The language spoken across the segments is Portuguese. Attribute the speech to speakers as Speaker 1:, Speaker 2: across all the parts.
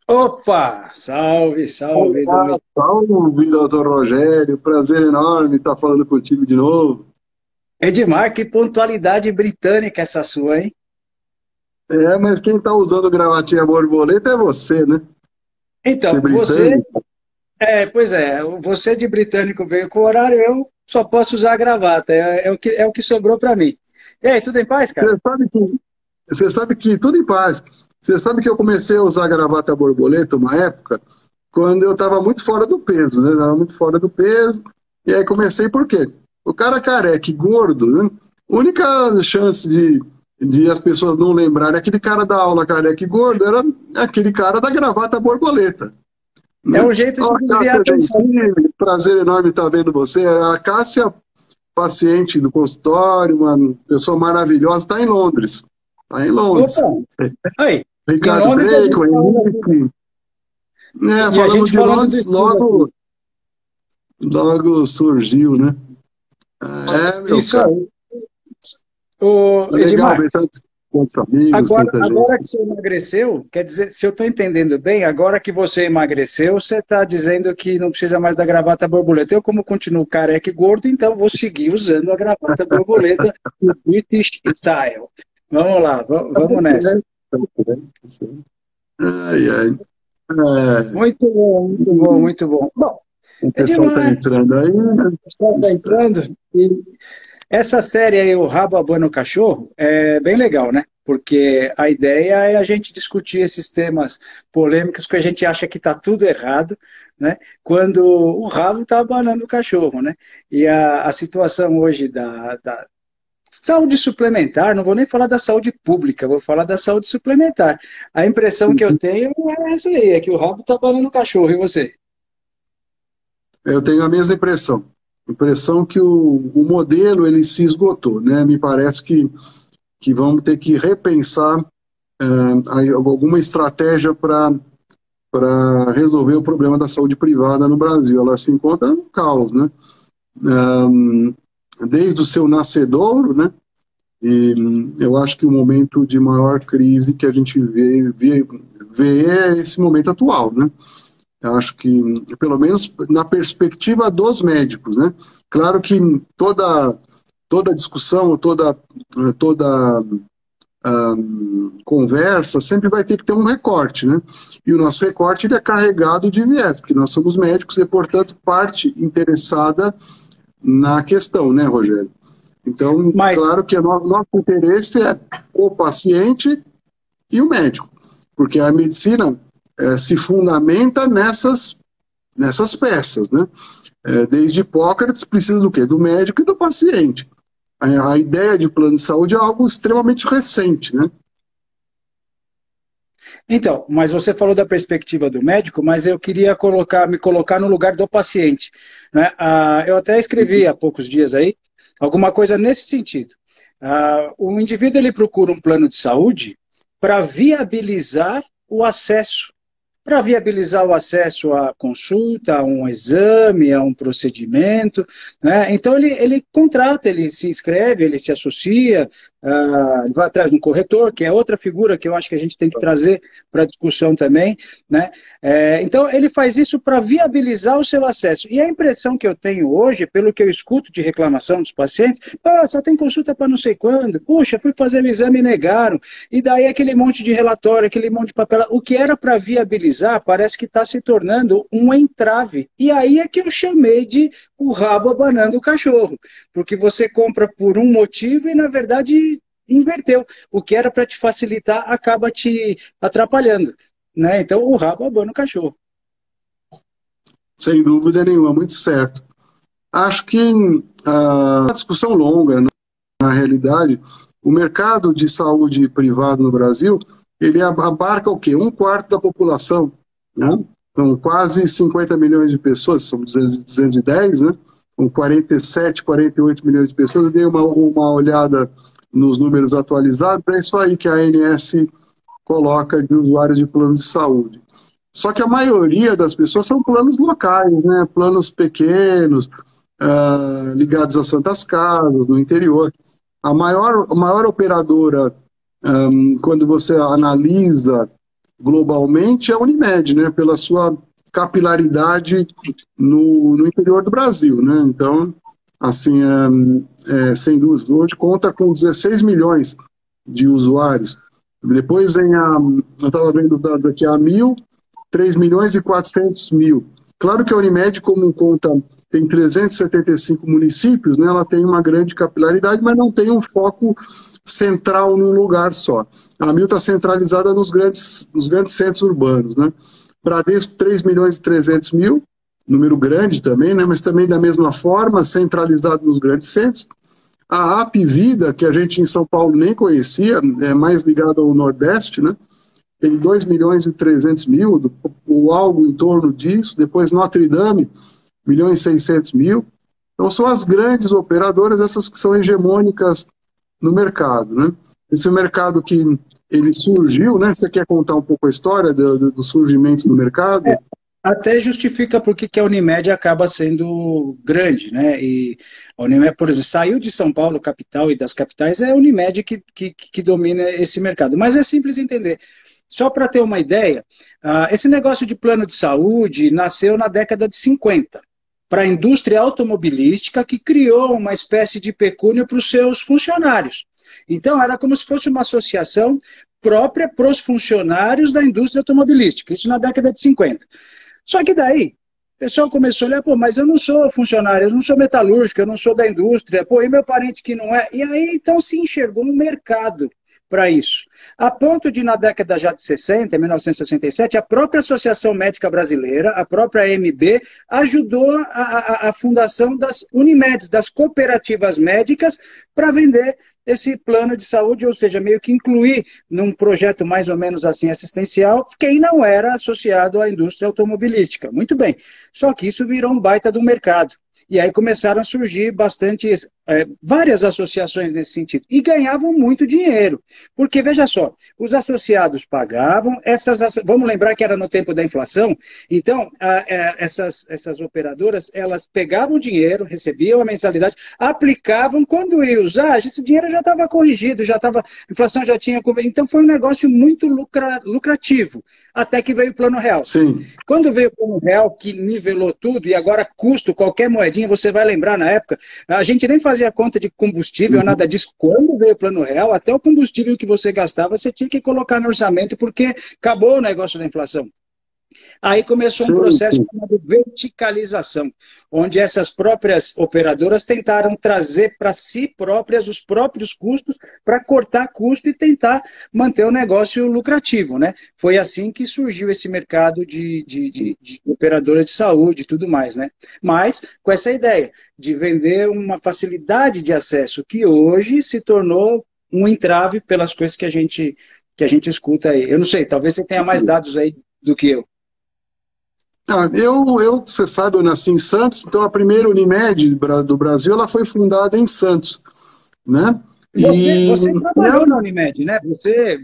Speaker 1: Opa! Salve, salve,
Speaker 2: Olá, salve, doutor Rogério. Prazer enorme estar falando contigo de novo.
Speaker 1: Edmar, que pontualidade britânica essa sua, hein?
Speaker 2: Mas quem está usando gravatinha borboleta é você, né? Ser
Speaker 1: Então,
Speaker 2: britânico.
Speaker 1: pois é, você de britânico veio com o horário, eu só posso usar a gravata, é o que sobrou para mim. E aí, tudo em paz, cara?
Speaker 2: Você sabe que, você sabe que tudo em paz. Você sabe que eu comecei a usar gravata borboleta uma época quando eu estava muito fora do peso, né? Estava muito fora do peso. E aí comecei por quê? O cara careca e gordo, né? A única chance de as pessoas não lembrarem aquele cara da aula careca e gordo era aquele cara da gravata borboleta.
Speaker 1: É
Speaker 2: Né?
Speaker 1: um jeito de
Speaker 2: Ó,
Speaker 1: desviar a
Speaker 2: Cássia
Speaker 1: atenção.
Speaker 2: Gentili, prazer enorme estar vendo você. A Cássia, paciente do consultório, uma pessoa maravilhosa, está em Londres. Está em Londres.
Speaker 1: Opa! Aí, em
Speaker 2: Ricardo
Speaker 1: Londres a gente
Speaker 2: Bacon,
Speaker 1: falando,
Speaker 2: Henrique.
Speaker 1: e a
Speaker 2: Falando
Speaker 1: gente
Speaker 2: de
Speaker 1: falando do
Speaker 2: Londres,
Speaker 1: estudo
Speaker 2: logo,
Speaker 1: aqui.
Speaker 2: logo surgiu, né? Meu
Speaker 1: Isso
Speaker 2: caro.
Speaker 1: aí. Ô,
Speaker 2: É legal
Speaker 1: Edmar,
Speaker 2: ver tantos amigos,
Speaker 1: agora,
Speaker 2: tanta gente.
Speaker 1: agora que você emagreceu, quer dizer, se eu estou entendendo bem, agora que você emagreceu, você está dizendo que não precisa mais da gravata borboleta. Eu, como continuo careca e gordo, então vou seguir usando a gravata borboleta do British Style. Vamos lá, vamos nessa.
Speaker 2: Ai, ai. É,
Speaker 1: Muito bom, muito bom, muito bom. Bom,
Speaker 2: o pessoal está
Speaker 1: Edmar,
Speaker 2: entrando aí, né?
Speaker 1: o pessoal está entrando. E essa série aí, O Rabo Abana o Cachorro, é bem legal, né? Porque a ideia é a gente discutir esses temas polêmicos que a gente acha que está tudo errado, né? Quando o rabo está abanando o cachorro, né? E a situação hoje da saúde suplementar, não vou nem falar da saúde pública, vou falar da saúde suplementar. A impressão que eu tenho é essa aí, é que o rabo está abanando o cachorro, e você?
Speaker 2: Eu tenho a mesma impressão. Impressão que o modelo ele se esgotou, né? Me parece que vamos ter que repensar alguma estratégia para resolver o problema da saúde privada no Brasil. Ela se encontra no caos, né? Um, Desde o seu nascedouro, né? E eu acho que o momento de maior crise que a gente vê é esse momento atual, né? Eu acho que, pelo menos na perspectiva dos médicos, né? Claro que toda discussão, toda conversa sempre vai ter que ter um recorte, né? E o nosso recorte ele é carregado de viés, porque nós somos médicos e, portanto, parte interessada na questão, né, Rogério? Então,
Speaker 1: Mas,
Speaker 2: claro que nosso interesse é o paciente e o médico, porque a medicina se fundamenta nessas peças, né? Desde Hipócrates precisa do quê? Do médico e do paciente. A ideia de plano de saúde é algo extremamente recente, né?
Speaker 1: então, mas você falou da perspectiva do médico, mas eu queria me colocar no lugar do paciente, né? Eu até escrevi há poucos dias aí alguma coisa nesse sentido. O indivíduo ele procura um plano de saúde para viabilizar o acesso, para viabilizar o acesso à consulta, a um exame, a um procedimento, né? Então ele contrata, ele se inscreve, ele se associa, ele vai atrás de um corretor, que é outra figura que eu acho que a gente tem que trazer para a discussão também, né? Então ele faz isso para viabilizar o seu acesso. E a impressão que eu tenho hoje, pelo que eu escuto de reclamação dos pacientes, só tem consulta para não sei quando, puxa, fui fazer o exame e negaram, e daí aquele monte de relatório, aquele monte de papel, o que era para viabilizar parece que está se tornando um entrave. E aí é que eu chamei de o rabo abanando o cachorro, porque você compra por um motivo e na verdade inverteu. O que era para te facilitar acaba te atrapalhando, né? Então o rabo abana o cachorro.
Speaker 2: Sem dúvida nenhuma, muito certo. Acho que uma discussão longa, né? Na realidade, o mercado de saúde privado no Brasil, ele abarca o quê? Um quarto da população, né? Então, quase 50 milhões de pessoas, são 210, né? Com 47, 48 milhões de pessoas. Eu dei uma olhada nos números atualizados, é isso aí que a ANS coloca de usuários de plano de saúde. Só que a maioria das pessoas são planos locais, né? Planos pequenos, ligados a santas casas, no interior. A maior operadora, quando você analisa globalmente é a Unimed, né, pela sua capilaridade no interior do Brasil, né? Então, assim, sem dúvida, hoje conta com 16 milhões de usuários. Depois vem eu estava vendo os dados aqui, a 3 milhões e 400 mil. Claro que a Unimed, como conta, tem 375 municípios, né, ela tem uma grande capilaridade, mas não tem um foco central num lugar só. A Amil está centralizada nos grandes centros urbanos, né? Bradesco, 3 milhões e 300 mil, número grande também, né, mas também da mesma forma, centralizado nos grandes centros. A Apvida, que a gente em São Paulo nem conhecia, é mais ligada ao Nordeste, né, tem 2 milhões e 300 mil, ou algo em torno disso. Depois Notre Dame, 1 milhão e 600 mil. Então são as grandes operadoras, essas que são hegemônicas no mercado, né. Esse é o mercado que ele surgiu, né? Você quer contar um pouco a história do surgimento do mercado?
Speaker 1: Até justifica por que a Unimed acaba sendo grande, né? E a Unimed, por exemplo, saiu de São Paulo, capital, e das capitais, é a Unimed que domina esse mercado. Mas é simples entender. Só para ter uma ideia, esse negócio de plano de saúde nasceu na década de 50, para a indústria automobilística, que criou uma espécie de pecúnio para os seus funcionários. Então, era como se fosse uma associação própria para os funcionários da indústria automobilística, isso na década de 50. Só que daí, o pessoal começou a olhar, pô, mas eu não sou funcionário, eu não sou metalúrgico, eu não sou da indústria, pô, e meu parente que não é? E aí, então, se enxergou um mercado para isso. A ponto de, na década já de 60, em 1967, a própria Associação Médica Brasileira, a própria AMB, ajudou a fundação das Unimeds, das cooperativas médicas, para vender esse plano de saúde, ou seja, meio que incluir num projeto mais ou menos assim assistencial, quem não era associado à indústria automobilística. Muito bem, só que isso virou um baita do mercado. E aí começaram a surgir várias associações nesse sentido. E ganhavam muito dinheiro. Porque, veja só, os associados pagavam, vamos lembrar que era no tempo da inflação, então essas operadoras, elas pegavam dinheiro, recebiam a mensalidade, aplicavam, quando ia usar, esse dinheiro já estava corrigido, a inflação já tinha... Então foi um negócio muito lucrativo, até que veio o Plano Real.
Speaker 2: Sim.
Speaker 1: Quando veio o Plano Real, que nivelou tudo, e agora custo, qualquer moedinha, você vai lembrar na época, a gente nem fazia conta de combustível, nada disso. Quando veio o Plano Real, até o combustível que você gastava, você tinha que colocar no orçamento, porque acabou o negócio da inflação. Aí começou um processo chamado verticalização, onde essas próprias operadoras tentaram trazer para si próprias os próprios custos para cortar custo e tentar manter o negócio lucrativo, né? Foi assim que surgiu esse mercado de operadoras de saúde e tudo mais, né? Mas com essa ideia de vender uma facilidade de acesso que hoje se tornou um entrave pelas coisas que a gente escuta aí. Eu não sei, talvez você tenha mais dados aí do que eu.
Speaker 2: Você sabe, eu nasci em Santos, então a primeira Unimed do Brasil, ela foi fundada em Santos, né?
Speaker 1: Você trabalhou na Unimed, né?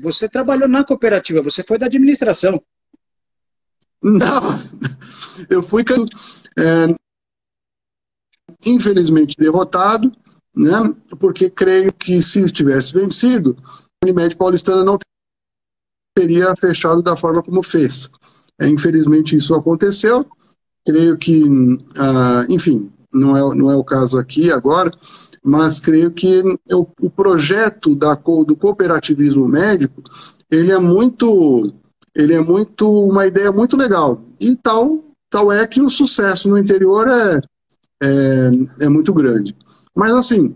Speaker 1: Você trabalhou na cooperativa, você foi da administração.
Speaker 2: Não, eu fui, infelizmente, derrotado, né? Porque creio que se tivesse vencido, a Unimed paulistana não teria fechado da forma como fez. Infelizmente isso aconteceu, creio que, enfim, não é o caso aqui agora, mas creio que o projeto do cooperativismo médico, ele é muito uma ideia muito legal, e tal é que o sucesso no interior é muito grande. Mas assim,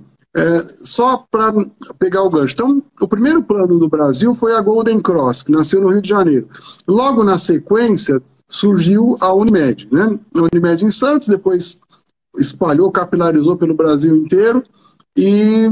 Speaker 2: só para pegar o gancho. Então, o primeiro plano do Brasil foi a Golden Cross, que nasceu no Rio de Janeiro. Logo na sequência, surgiu a Unimed, né? A Unimed em Santos, depois espalhou, capilarizou pelo Brasil inteiro, e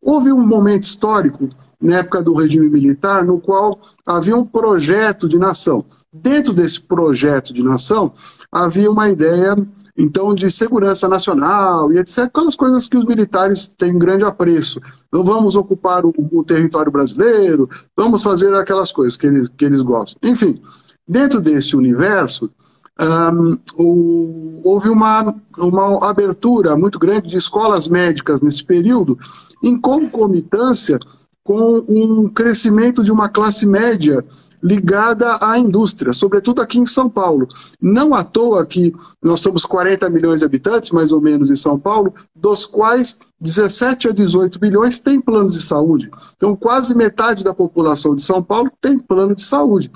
Speaker 2: houve um momento histórico, na época do regime militar, no qual havia um projeto de nação. Dentro desse projeto de nação, havia uma ideia, então, de segurança nacional e etc., aquelas coisas que os militares têm grande apreço. Então, vamos ocupar o território brasileiro, vamos fazer aquelas coisas que eles gostam. Enfim, dentro desse universo, houve uma abertura muito grande de escolas médicas nesse período, em concomitância com um crescimento de uma classe média ligada à indústria, sobretudo aqui em São Paulo. Não à toa que nós somos 40 milhões de habitantes, mais ou menos, em São Paulo, dos quais 17 a 18 milhões têm planos de saúde. Então, quase metade da população de São Paulo tem plano de saúde.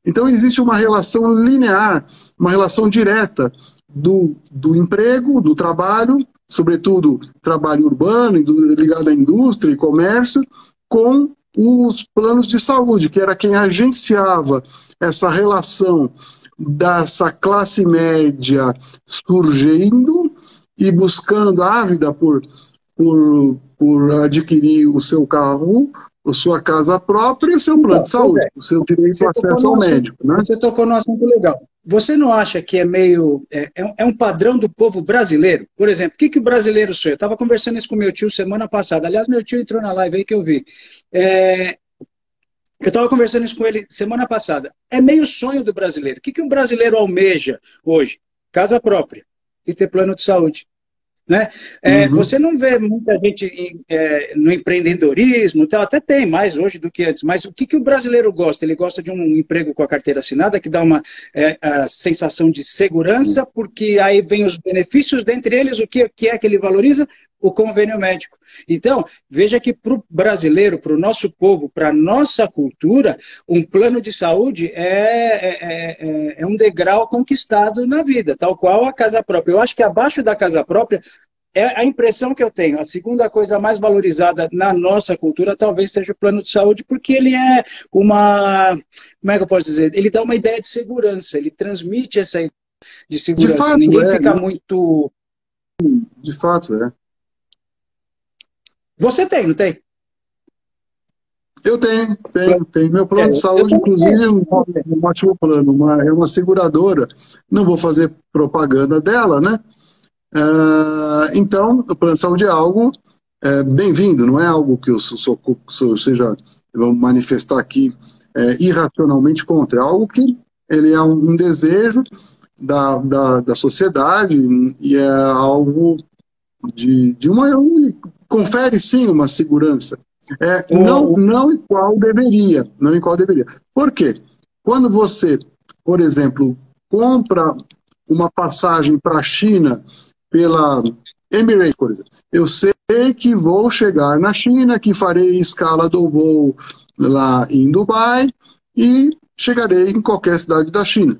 Speaker 2: Então, existe uma relação linear, uma relação direta do emprego, do trabalho, sobretudo trabalho urbano, ligado à indústria e comércio, com os planos de saúde, que era quem agenciava essa relação dessa classe média surgindo e buscando ávida por adquirir o seu carro, a sua casa própria e o seu plano de saúde, o seu direito ao acesso ao médico. Né?
Speaker 1: Você tocou num assunto legal. Você não acha que é meio... É um padrão do povo brasileiro? Por exemplo, o que o brasileiro sonha? Eu estava conversando isso com meu tio semana passada. Aliás, meu tio entrou na live aí que eu vi. Eu estava conversando isso com ele semana passada. É meio sonho do brasileiro. O que um brasileiro almeja hoje? Casa própria e ter plano de saúde. Né? Você não vê muita gente no empreendedorismo, até tem mais hoje do que antes, mas o que o brasileiro gosta? Ele gosta de um emprego com a carteira assinada, que dá uma a sensação de segurança, porque aí vem os benefícios, dentre eles, o que é que ele valoriza? O convênio médico. Então, veja que para o brasileiro, para o nosso povo, para a nossa cultura, um plano de saúde é um degrau conquistado na vida, tal qual a casa própria. Eu acho que abaixo da casa própria, é a impressão que eu tenho. A segunda coisa mais valorizada na nossa cultura talvez seja o plano de saúde, porque ele é uma... Como é que eu posso dizer? Ele dá uma ideia de segurança, ele transmite essa ideia de segurança.
Speaker 2: De fato,
Speaker 1: ninguém fica muito...
Speaker 2: De fato, é.
Speaker 1: Você tem, não tem?
Speaker 2: Eu tenho. Meu plano de saúde, inclusive, é um ótimo plano. É uma seguradora. Não vou fazer propaganda dela, né? Então, o plano de saúde é algo bem-vindo, não é algo que eu vamos manifestar aqui irracionalmente contra. É algo que ele é um desejo da sociedade e é alvo de uma... confere sim uma segurança. Não igual deveria. Por quê? Quando você, por exemplo, compra uma passagem para a China pela Emirates, por exemplo, eu sei que vou chegar na China, que farei escala do voo lá em Dubai e chegarei em qualquer cidade da China.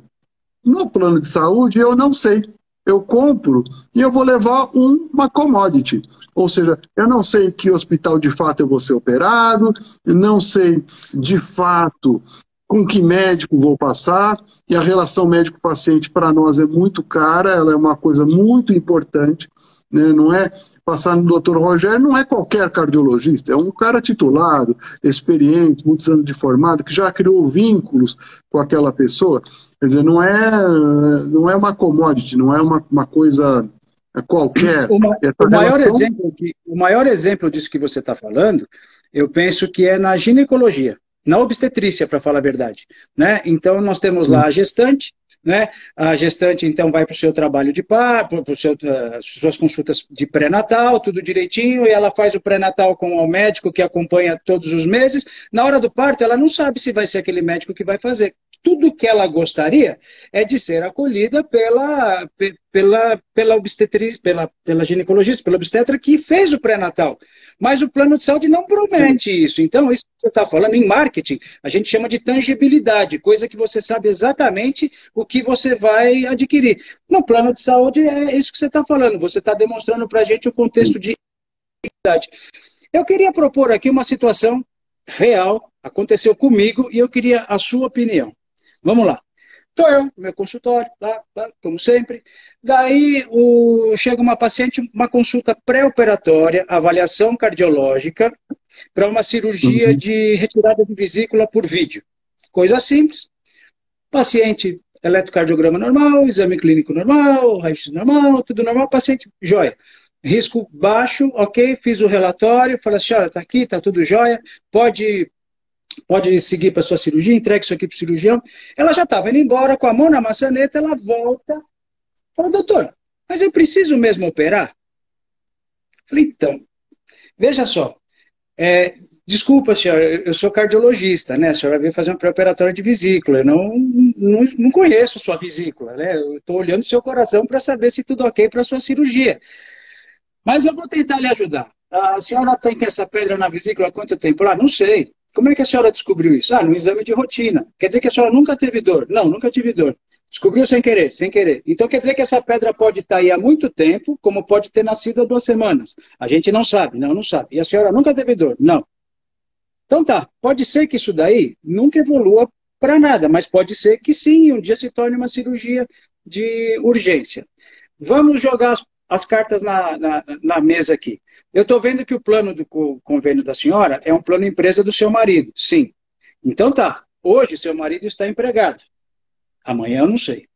Speaker 2: No plano de saúde, eu não sei. Eu compro e eu vou levar uma commodity. Ou seja, eu não sei que hospital de fato eu vou ser operado, eu não sei de fato com que médico vou passar, e a relação médico-paciente para nós é muito cara, ela é uma coisa muito importante, né? Não é passar no Dr. Rogério, não é qualquer cardiologista, é um cara titulado, experiente, muitos anos de formado, que já criou vínculos com aquela pessoa. Quer dizer, não é uma commodity, não é uma coisa qualquer.
Speaker 1: O maior exemplo disso que você está falando, eu penso que é na ginecologia, na obstetrícia, para falar a verdade. Né? Então, nós temos lá a gestante, né? A gestante, então, vai para o seu trabalho de parto, para as suas consultas de pré-natal, tudo direitinho, e ela faz o pré-natal com o médico que acompanha todos os meses. Na hora do parto, ela não sabe se vai ser aquele médico que vai fazer. Tudo que ela gostaria é de ser acolhida pela obstetriz, pela ginecologista, pela obstetra que fez o pré-natal. Mas o plano de saúde não promete isso. Então, isso que você está falando, em marketing, a gente chama de tangibilidade, coisa que você sabe exatamente o que você vai adquirir. No plano de saúde, é isso que você está falando. Você está demonstrando para a gente o contexto de tangibilidade. Eu queria propor aqui uma situação real, aconteceu comigo, e eu queria a sua opinião. Vamos lá. Estou eu, no meu consultório, lá, como sempre. Daí chega uma paciente, uma consulta pré-operatória, avaliação cardiológica, para uma cirurgia de retirada de vesícula por vídeo. Coisa simples. Paciente, eletrocardiograma normal, exame clínico normal, raio-x normal, tudo normal, paciente, jóia. Risco baixo, ok, fiz o relatório, falei assim, olha, está aqui, está tudo jóia, pode seguir para sua cirurgia, entregue isso aqui para o cirurgião. Ela já estava indo embora, com a mão na maçaneta, ela volta, fala, doutor, mas eu preciso mesmo operar? Falei, então, veja só, Desculpa, senhora, eu sou cardiologista, né? A senhora veio fazer um pré-operatório de vesícula. Eu não conheço sua vesícula, né? Eu estou olhando seu coração para saber se tudo ok para sua cirurgia. Mas eu vou tentar lhe ajudar. A senhora tem essa pedra na vesícula há quanto tempo? Não sei. Como é que a senhora descobriu isso? No exame de rotina. Quer dizer que a senhora nunca teve dor? Não, nunca tive dor. Descobriu sem querer, sem querer. Então quer dizer que essa pedra pode estar aí há muito tempo, como pode ter nascido há 2 semanas. A gente não sabe, não sabe. E a senhora nunca teve dor? Não. Então tá, pode ser que isso daí nunca evolua para nada, mas pode ser que sim, um dia se torne uma cirurgia de urgência. Vamos jogar as cartas na mesa aqui. Eu estou vendo que o plano do convênio da senhora é um plano empresa do seu marido, sim. Então tá, hoje seu marido está empregado. Amanhã eu não sei.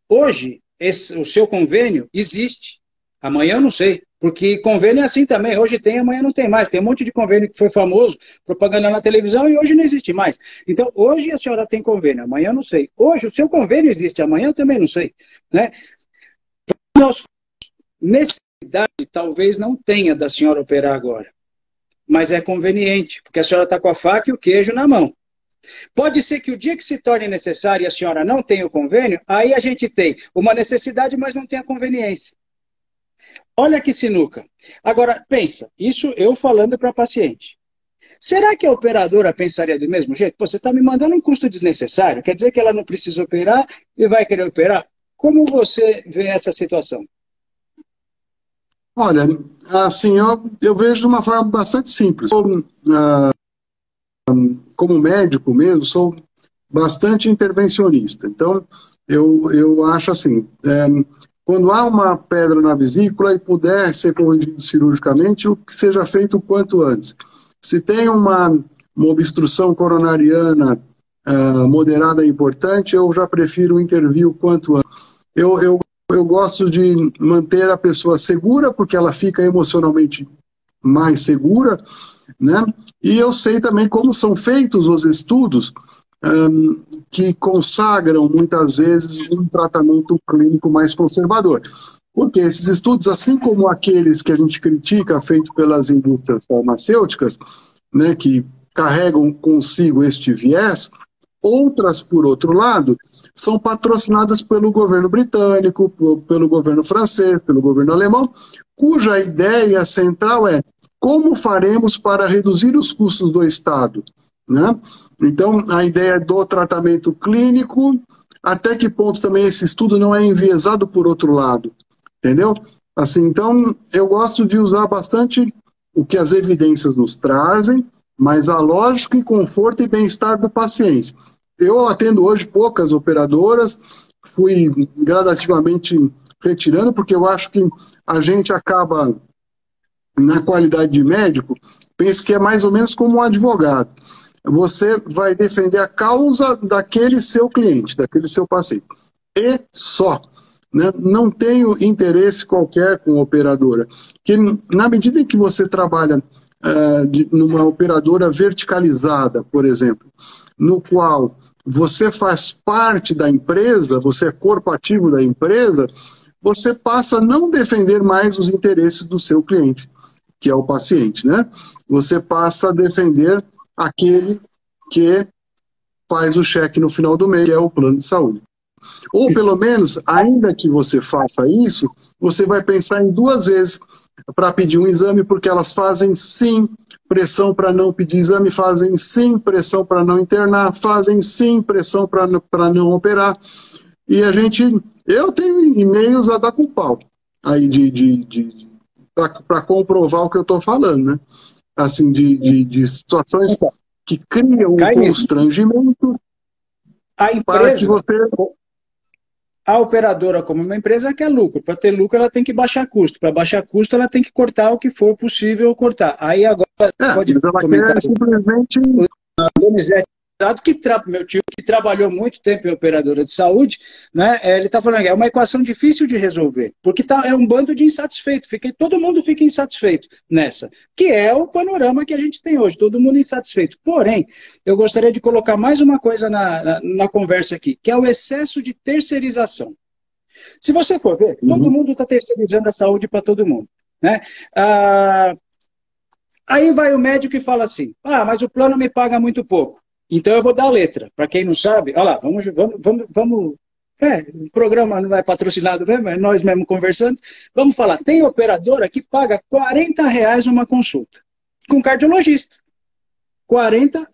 Speaker 1: Hoje o seu convênio existe. Amanhã eu não sei. Porque convênio é assim também. Hoje tem, amanhã não tem mais. Tem um monte de convênio que foi famoso, propaganda na televisão, e hoje não existe mais. Então, hoje a senhora tem convênio, amanhã eu não sei. Hoje o seu convênio existe, amanhã eu também não sei. Né? Necessidade talvez não tenha da senhora operar agora. Mas é conveniente, porque a senhora está com a faca e o queijo na mão. Pode ser que o dia que se torne necessário e a senhora não tenha o convênio, aí a gente tem uma necessidade, mas não tem a conveniência. Olha que sinuca. Agora, pensa, isso eu falando para a paciente. Será que a operadora pensaria do mesmo jeito? Pô, você está me mandando um custo desnecessário, quer dizer que ela não precisa operar e vai querer operar? Como você vê essa situação?
Speaker 2: Olha, assim, eu vejo de uma forma bastante simples. Como médico mesmo, sou bastante intervencionista. Então, eu acho assim, quando há uma pedra na vesícula e puder ser corrigido cirurgicamente, o que seja feito o quanto antes. Se tem uma obstrução coronariana moderada e importante, eu já prefiro intervir o quanto antes. Eu gosto de manter a pessoa segura, porque ela fica emocionalmente mais segura, né? E eu sei também como são feitos os estudos que consagram, muitas vezes, um tratamento clínico mais conservador. Porque esses estudos, assim como aqueles que a gente critica, feitos pelas indústrias farmacêuticas, né, que carregam consigo este viés, outras, por outro lado, são patrocinadas pelo governo britânico, pelo governo francês, pelo governo alemão, cuja ideia central é como faremos para reduzir os custos do Estado, né? Então, a ideia do tratamento clínico, até que ponto também esse estudo não é enviesado por outro lado, entendeu? Assim, então, eu gosto de usar bastante o que as evidências nos trazem, mas a lógica e conforto e bem-estar do paciente. Eu atendo hoje poucas operadoras, fui gradativamente retirando, porque eu acho que a gente acaba, na qualidade de médico, penso que é mais ou menos como um advogado. Você vai defender a causa daquele seu cliente, daquele seu paciente. E só. Né? Não tenho interesse qualquer com operadora. Que na medida em que você trabalha numa operadora verticalizada, por exemplo, no qual você faz parte da empresa, você é corpo ativo da empresa, você passa a não defender mais os interesses do seu cliente, que é o paciente, né? Você passa a defender aquele que faz o cheque no final do mês, que é o plano de saúde. Ou pelo menos, ainda que você faça isso, você vai pensar em 2 vezes para pedir um exame, porque elas fazem sim pressão para não pedir exame, fazem sim pressão para não internar, fazem sim pressão para não operar. E eu tenho e-mails a dar com pau aí para comprovar o que eu estou falando, né? Assim, de situações que criam um constrangimento para que você...
Speaker 1: A operadora, como uma empresa, quer lucro. Para ter lucro, ela tem que baixar custo. Para baixar custo, ela tem que cortar o que for possível cortar. Aí agora pode comentar.
Speaker 2: Simplesmente...
Speaker 1: Donizete, meu tio, que trabalhou muito tempo em operadora de saúde, né, ele está falando que é uma equação difícil de resolver, porque é um bando de insatisfeitos, todo mundo fica insatisfeito nessa, que é o panorama que a gente tem hoje, todo mundo insatisfeito. Porém, eu gostaria de colocar mais uma coisa na conversa aqui, que é o excesso de terceirização. Se você for ver, todo mundo está terceirizando a saúde para todo mundo. Né? Aí vai o médico e fala assim, mas o plano me paga muito pouco. Então eu vou dar a letra. Para quem não sabe, olha lá, vamos. O programa não é patrocinado mesmo, é nós mesmo conversando. Vamos falar, tem operadora que paga R$ 40 uma consulta, com cardiologista. R$ 40.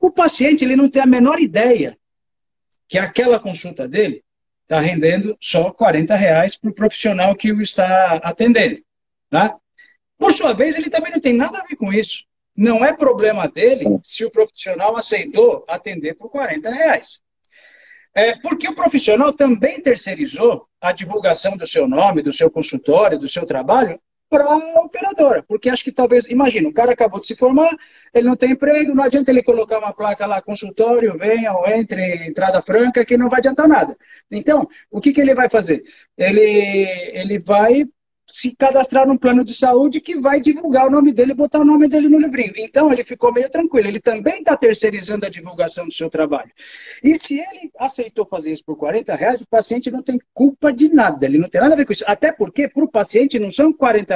Speaker 1: O paciente ele não tem a menor ideia que aquela consulta dele está rendendo só R$ 40 para o profissional que o está atendendo. Tá? Por sua vez, ele também não tem nada a ver com isso. Não é problema dele se o profissional aceitou atender por R$ 40. Porque o profissional também terceirizou a divulgação do seu nome, do seu consultório, do seu trabalho para a operadora. Porque acho que talvez, imagina, o cara acabou de se formar, ele não tem emprego, não adianta ele colocar uma placa lá, consultório, venha ou entre, entrada franca, que não vai adiantar nada. Então, o que ele vai fazer? Ele vai se cadastrar num plano de saúde que vai divulgar o nome dele e botar o nome dele no livrinho. Então, ele ficou meio tranquilo. Ele também está terceirizando a divulgação do seu trabalho. E se ele aceitou fazer isso por R$ 40, o paciente não tem culpa de nada. Ele não tem nada a ver com isso. Até porque, para o paciente, não são R$ 40.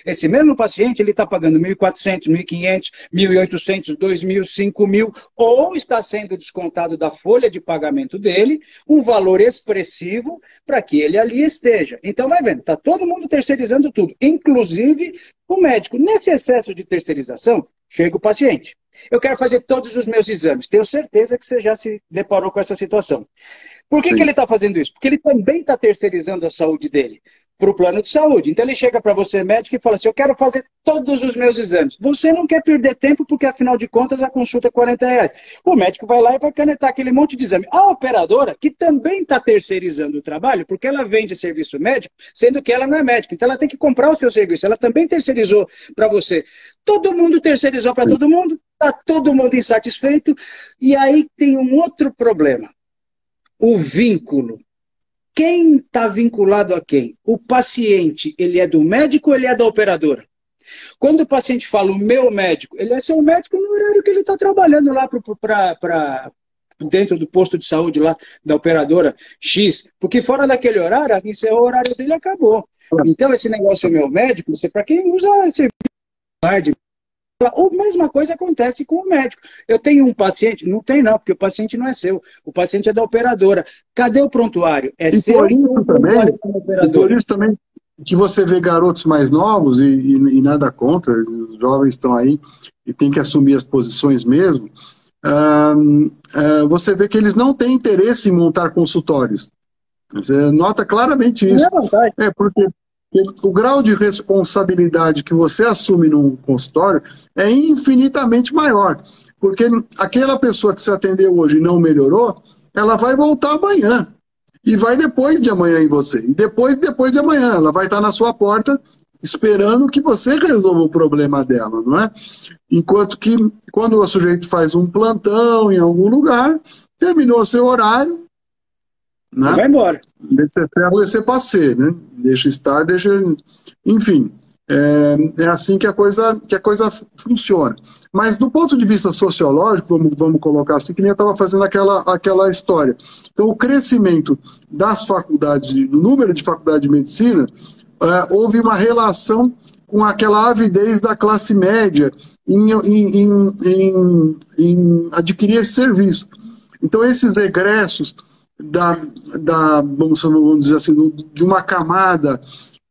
Speaker 1: Esse mesmo paciente, ele está pagando 1.400, 1.500, 1.800, 2.000, 5.000, ou está sendo descontado da folha de pagamento dele um valor expressivo para que ele ali esteja. Então, vai vendo, está todo mundo terceirizando tudo, inclusive o médico. Nesse excesso de terceirização, chega o paciente. Eu quero fazer todos os meus exames. Tenho certeza que você já se deparou com essa situação. Por que ele está fazendo isso? Porque ele também está terceirizando a saúde dele para o plano de saúde. Então ele chega para você, médico, e fala assim, eu quero fazer todos os meus exames. Você não quer perder tempo porque, afinal de contas, a consulta é R$ 40. O médico vai lá e vai canetar aquele monte de exame. A operadora, que também está terceirizando o trabalho, porque ela vende serviço médico, sendo que ela não é médica. Então ela tem que comprar o seu serviço. Ela também terceirizou para você. Todo mundo terceirizou para todo mundo. Está todo mundo insatisfeito. E aí tem um outro problema. O vínculo. Quem está vinculado a quem? O paciente, ele é do médico ou ele é da operadora? Quando o paciente fala o meu médico, ele é seu médico no horário que ele está trabalhando lá dentro do posto de saúde lá da operadora X, porque fora daquele horário, encerrou o horário dele e acabou. Então esse negócio meu médico, isso é para quem usa serviço. A mesma coisa acontece com o médico. Eu tenho um paciente, não tem não, porque o paciente não é seu, o paciente é da operadora. Cadê o prontuário? É seu
Speaker 2: por isso também que você vê garotos mais novos, e nada contra, os jovens estão aí e tem que assumir as posições mesmo, você vê que eles não têm interesse em montar consultórios. Você nota claramente isso. Porque o grau de responsabilidade que você assume num consultório é infinitamente maior. Porque aquela pessoa que se atendeu hoje e não melhorou, ela vai voltar amanhã. E vai depois de amanhã em você. E depois de amanhã. Ela vai estar na sua porta esperando que você resolva o problema dela, não é? Enquanto que quando o sujeito faz um plantão em algum lugar, terminou seu horário, né?
Speaker 1: Vai embora.
Speaker 2: Laissez passer, né? Deixa estar, enfim, é assim que a coisa funciona. Mas do ponto de vista sociológico, vamos colocar assim, que nem eu estava fazendo aquela história. Então, o crescimento das faculdades, do número de faculdades de medicina, houve uma relação com aquela avidez da classe média em adquirir esse serviço. Então, esses egressos vamos dizer assim, de uma camada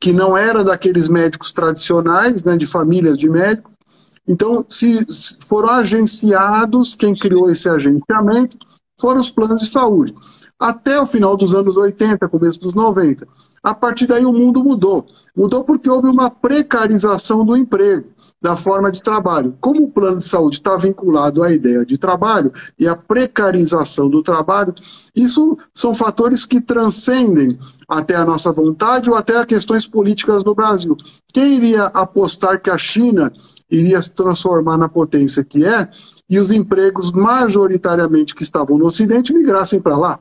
Speaker 2: que não era daqueles médicos tradicionais, né, de famílias de médicos. Então, se foram agenciados, quem criou esse agenciamento foram os planos de saúde. Até o final dos anos 80, começo dos 90. A partir daí o mundo mudou. Mudou porque houve uma precarização do emprego, da forma de trabalho. Como o plano de saúde está vinculado à ideia de trabalho e à precarização do trabalho, isso são fatores que transcendem até a nossa vontade ou até as questões políticas no Brasil. Quem iria apostar que a China iria se transformar na potência que é e os empregos majoritariamente que estavam no Ocidente migrassem para lá?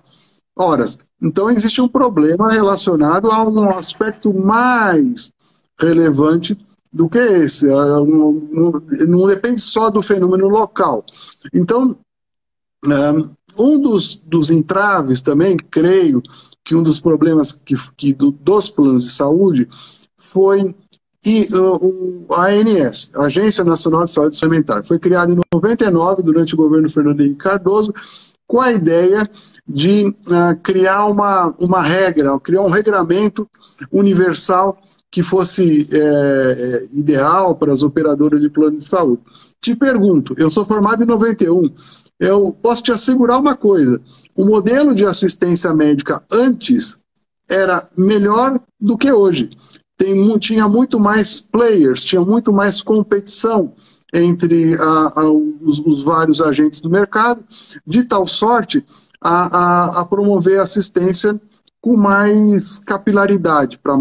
Speaker 2: Ora, então existe um problema relacionado a um aspecto mais relevante do que esse. Não depende só do fenômeno local. Então, um dos entraves também, creio que um dos problemas dos planos de saúde foi e a ANS, a Agência Nacional de Saúde Suplementar, foi criada em 99, durante o governo Fernando Henrique Cardoso, com a ideia de criar uma regra, criar um regramento universal que fosse ideal para as operadoras de plano de saúde. Te pergunto, eu sou formado em 91, eu posso te assegurar uma coisa, o modelo de assistência médica antes era melhor do que hoje. Tinha muito mais players, tinha muito mais competição entre os vários agentes do mercado, de tal sorte a promover assistência com mais capilaridade para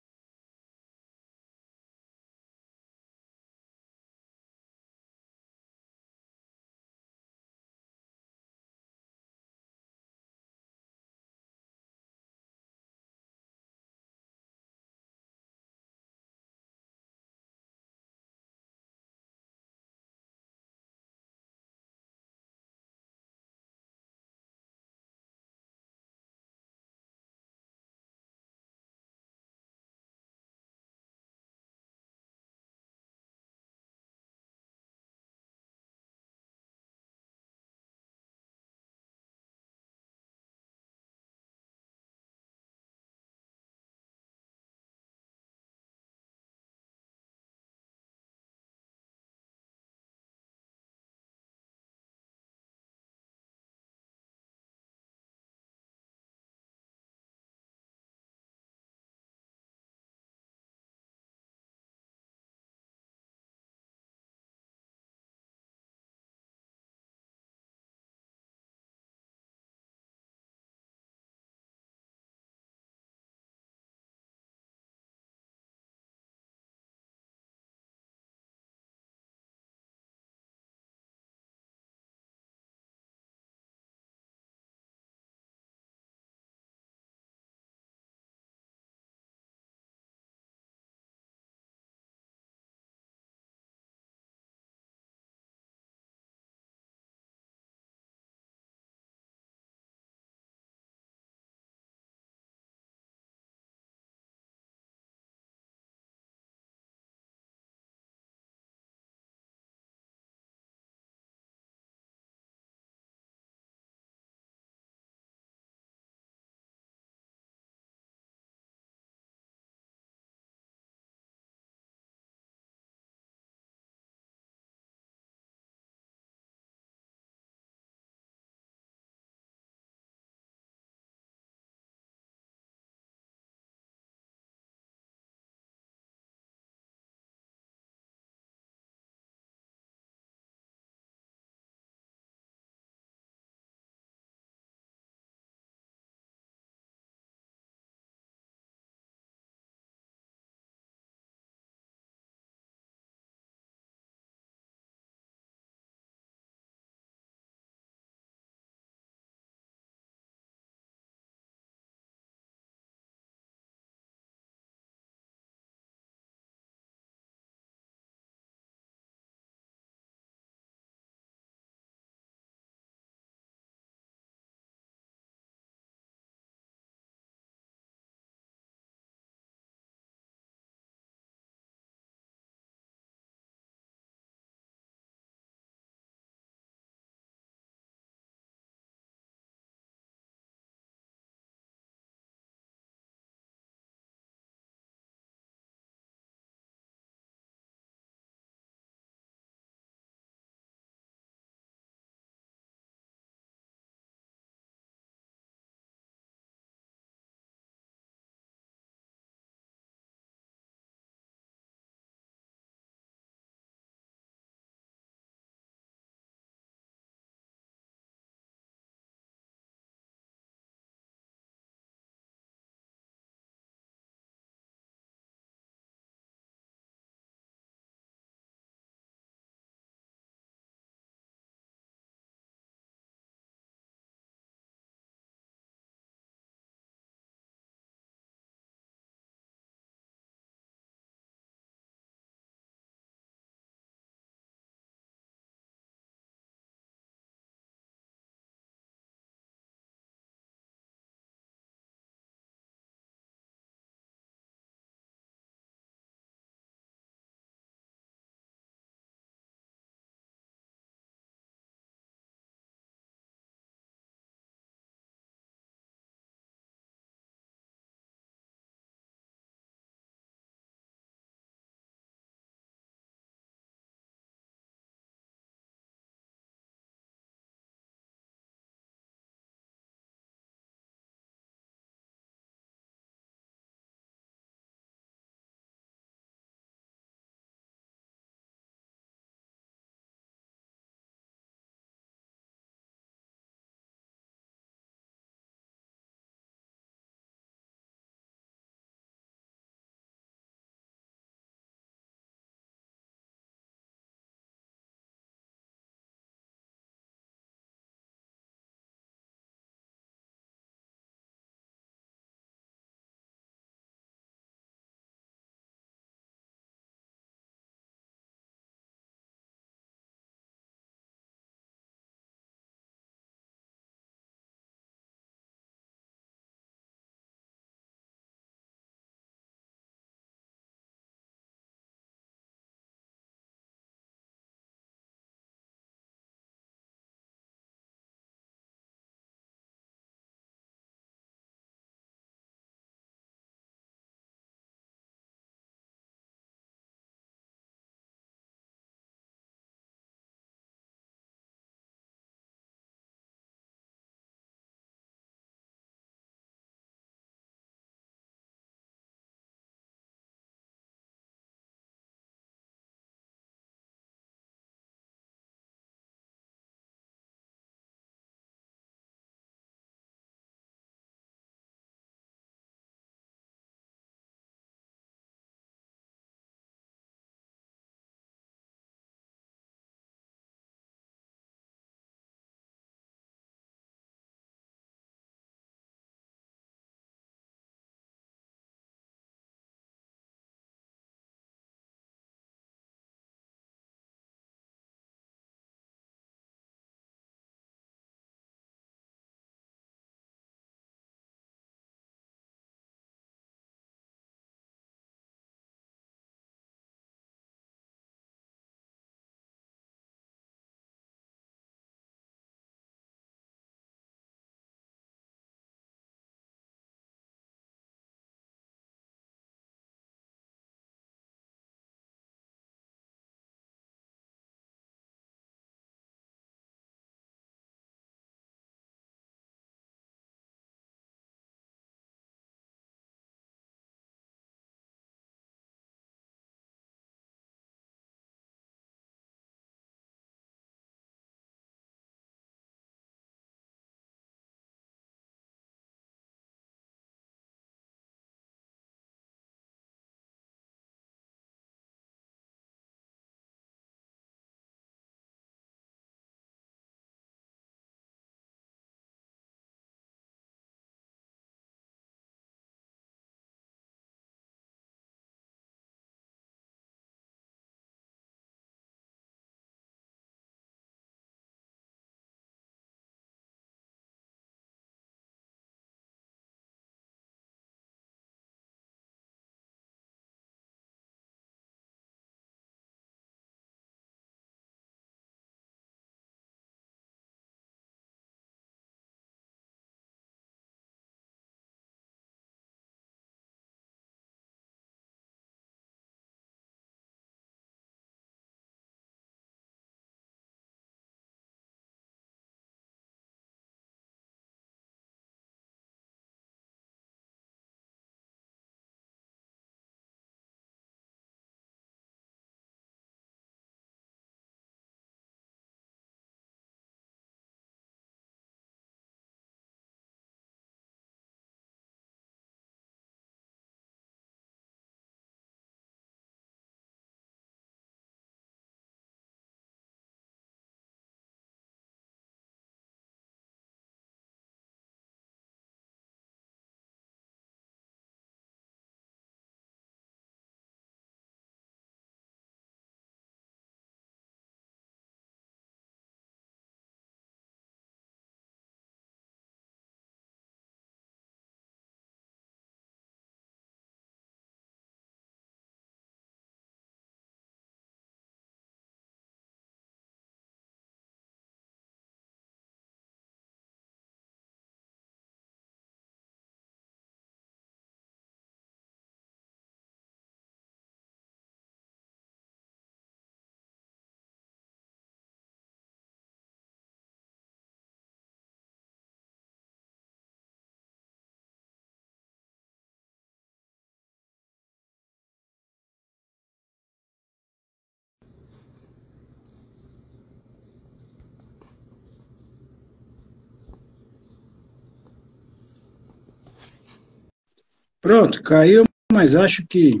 Speaker 1: Pronto, caiu, mas acho que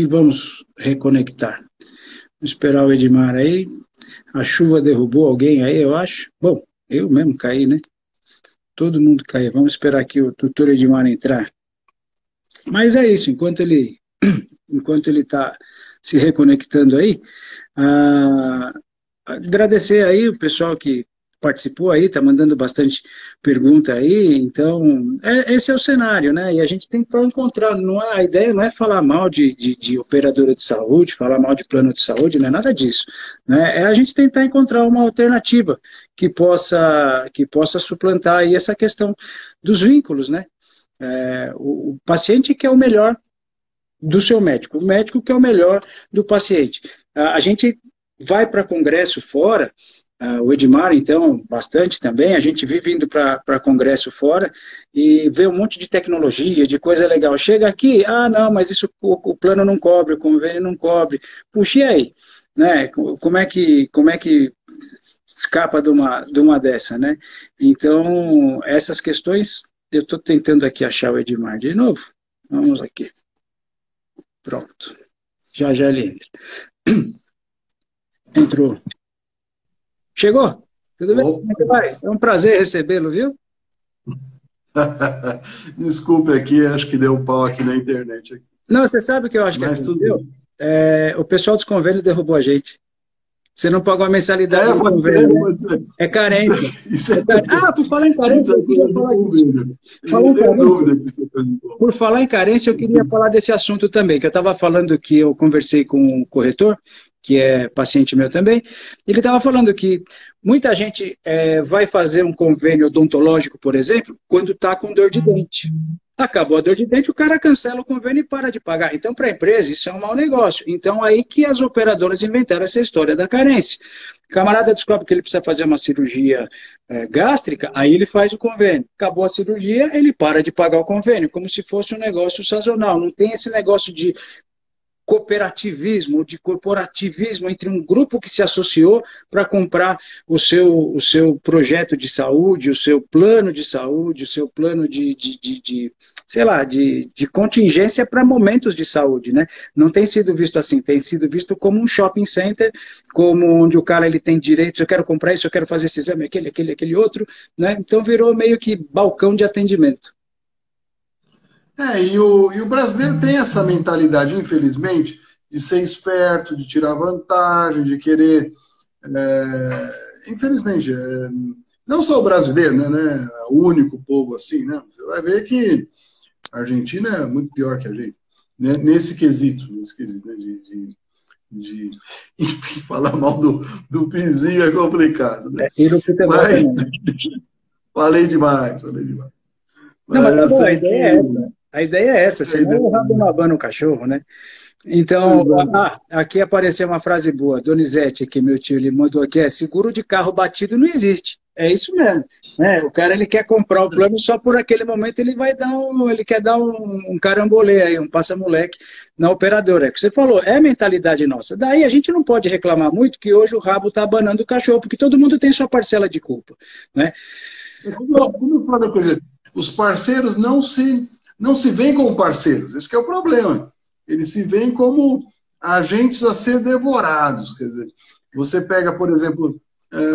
Speaker 1: vamos reconectar. Vamos esperar o Edmar aí. A chuva derrubou alguém aí, eu acho. Bom, eu mesmo caí, né? Todo mundo caiu. Vamos esperar aqui o doutor Edmar entrar. Mas é isso, enquanto ele está se reconectando aí, ah, agradecer aí o pessoal que participou aí, está mandando bastante pergunta aí, então, esse é o cenário, né? E a gente tem que encontrar, a ideia não é falar mal de operadora de saúde, falar mal de plano de saúde, não é nada disso, né? É a gente tentar encontrar uma alternativa que possa suplantar aí essa questão dos vínculos, né? O paciente quer o melhor do seu médico, o médico quer o melhor do paciente. A gente vai para congresso fora, o Edmar, então, bastante também, a gente vive indo para congresso fora e vê um monte de tecnologia, de coisa legal. Chega aqui, não, mas isso o plano não cobre, o convênio não cobre. Puxa, e aí? Né? Como é que escapa de uma dessa, né? Então, essas questões, eu estou tentando aqui achar o Edmar de novo. Vamos aqui. Pronto. Já ele entra. Entrou. Chegou? Tudo bem? Como é que vai? É um prazer recebê-lo, viu?
Speaker 2: Desculpe aqui, acho que deu um pau aqui na internet.
Speaker 1: Não, você sabe o que eu acho que aconteceu? O pessoal dos convênios derrubou a gente. Você não pagou a mensalidade do convênio. É carência. Por falar em carência, eu queria falar disso. Por falar em carência, eu queria falar desse assunto também, que eu estava falando que eu conversei com o corretor, que é paciente meu também, ele estava falando que muita gente vai fazer um convênio odontológico, por exemplo, quando está com dor de dente. Acabou a dor de dente, o cara cancela o convênio e para de pagar. Então, para a empresa, isso é um mau negócio. Então, aí que as operadoras inventaram essa história da carência. O camarada descobre que ele precisa fazer uma cirurgia gástrica, aí ele faz o convênio. Acabou a cirurgia, ele para de pagar o convênio, como se fosse um negócio sazonal. Não tem esse negócio de cooperativismo, de corporativismo entre um grupo que se associou para comprar o seu projeto de saúde, o seu plano de saúde, o seu plano sei lá, de contingência para momentos de saúde, né? Não tem sido visto assim, tem sido visto como um shopping center, como onde o cara ele tem direitos, eu quero comprar isso, eu quero fazer esse exame, aquele outro, né? Então virou meio que balcão de atendimento.
Speaker 2: E o brasileiro tem essa mentalidade, infelizmente, de ser esperto, de tirar vantagem, de querer... infelizmente, não só o brasileiro, né, o único povo assim, né? Você vai ver que a Argentina é muito pior que a gente, né, nesse quesito, né, enfim, falar mal do Pizinho é complicado. Né? Falei demais.
Speaker 1: Não, mas a ideia é essa, senão o rabo não abana o cachorro, né? Então, aqui apareceu uma frase boa, Donizete, que meu tio ele mandou aqui, seguro de carro batido não existe. É isso mesmo. Né? O cara ele quer comprar o plano só por aquele momento ele quer dar um carambolê aí, um passa-moleque na operadora. É o que você falou, é a mentalidade nossa. Daí a gente não pode reclamar muito que hoje o rabo está abanando o cachorro, porque todo mundo tem sua parcela de culpa. Né?
Speaker 2: Como eu falo da coisa, os parceiros não se veem como parceiros, esse que é o problema. Eles se veem como agentes a ser devorados. Quer dizer, você pega, por exemplo,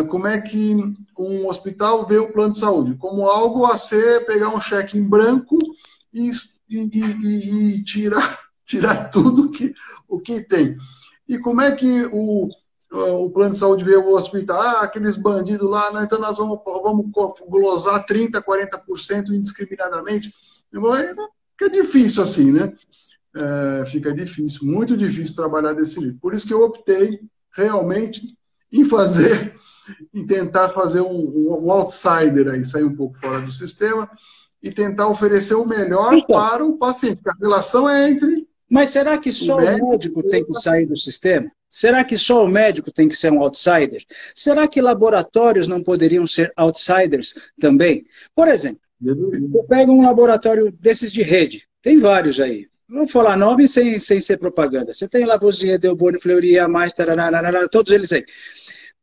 Speaker 2: como é que um hospital vê o plano de saúde? Como algo a ser pegar um cheque em branco e tirar tudo o que tem. E como é que o plano de saúde vê o hospital? Aqueles bandidos lá, né? Então nós vamos glosar 30%, 40% indiscriminadamente. Fica difícil assim, né? Fica difícil, muito difícil trabalhar desse jeito. Por isso que eu optei realmente em tentar fazer um outsider aí, sair um pouco fora do sistema e tentar oferecer o melhor para o paciente. A relação é entre...
Speaker 1: Mas será que só o médico tem que sair do sistema? Será que só o médico tem que ser um outsider? Será que laboratórios não poderiam ser outsiders também? Por exemplo, você pega um laboratório desses de rede, tem vários aí. Não vou falar nome sem ser propaganda. Você tem Lavoisier, Delboni, Fleury, mais, todos eles aí.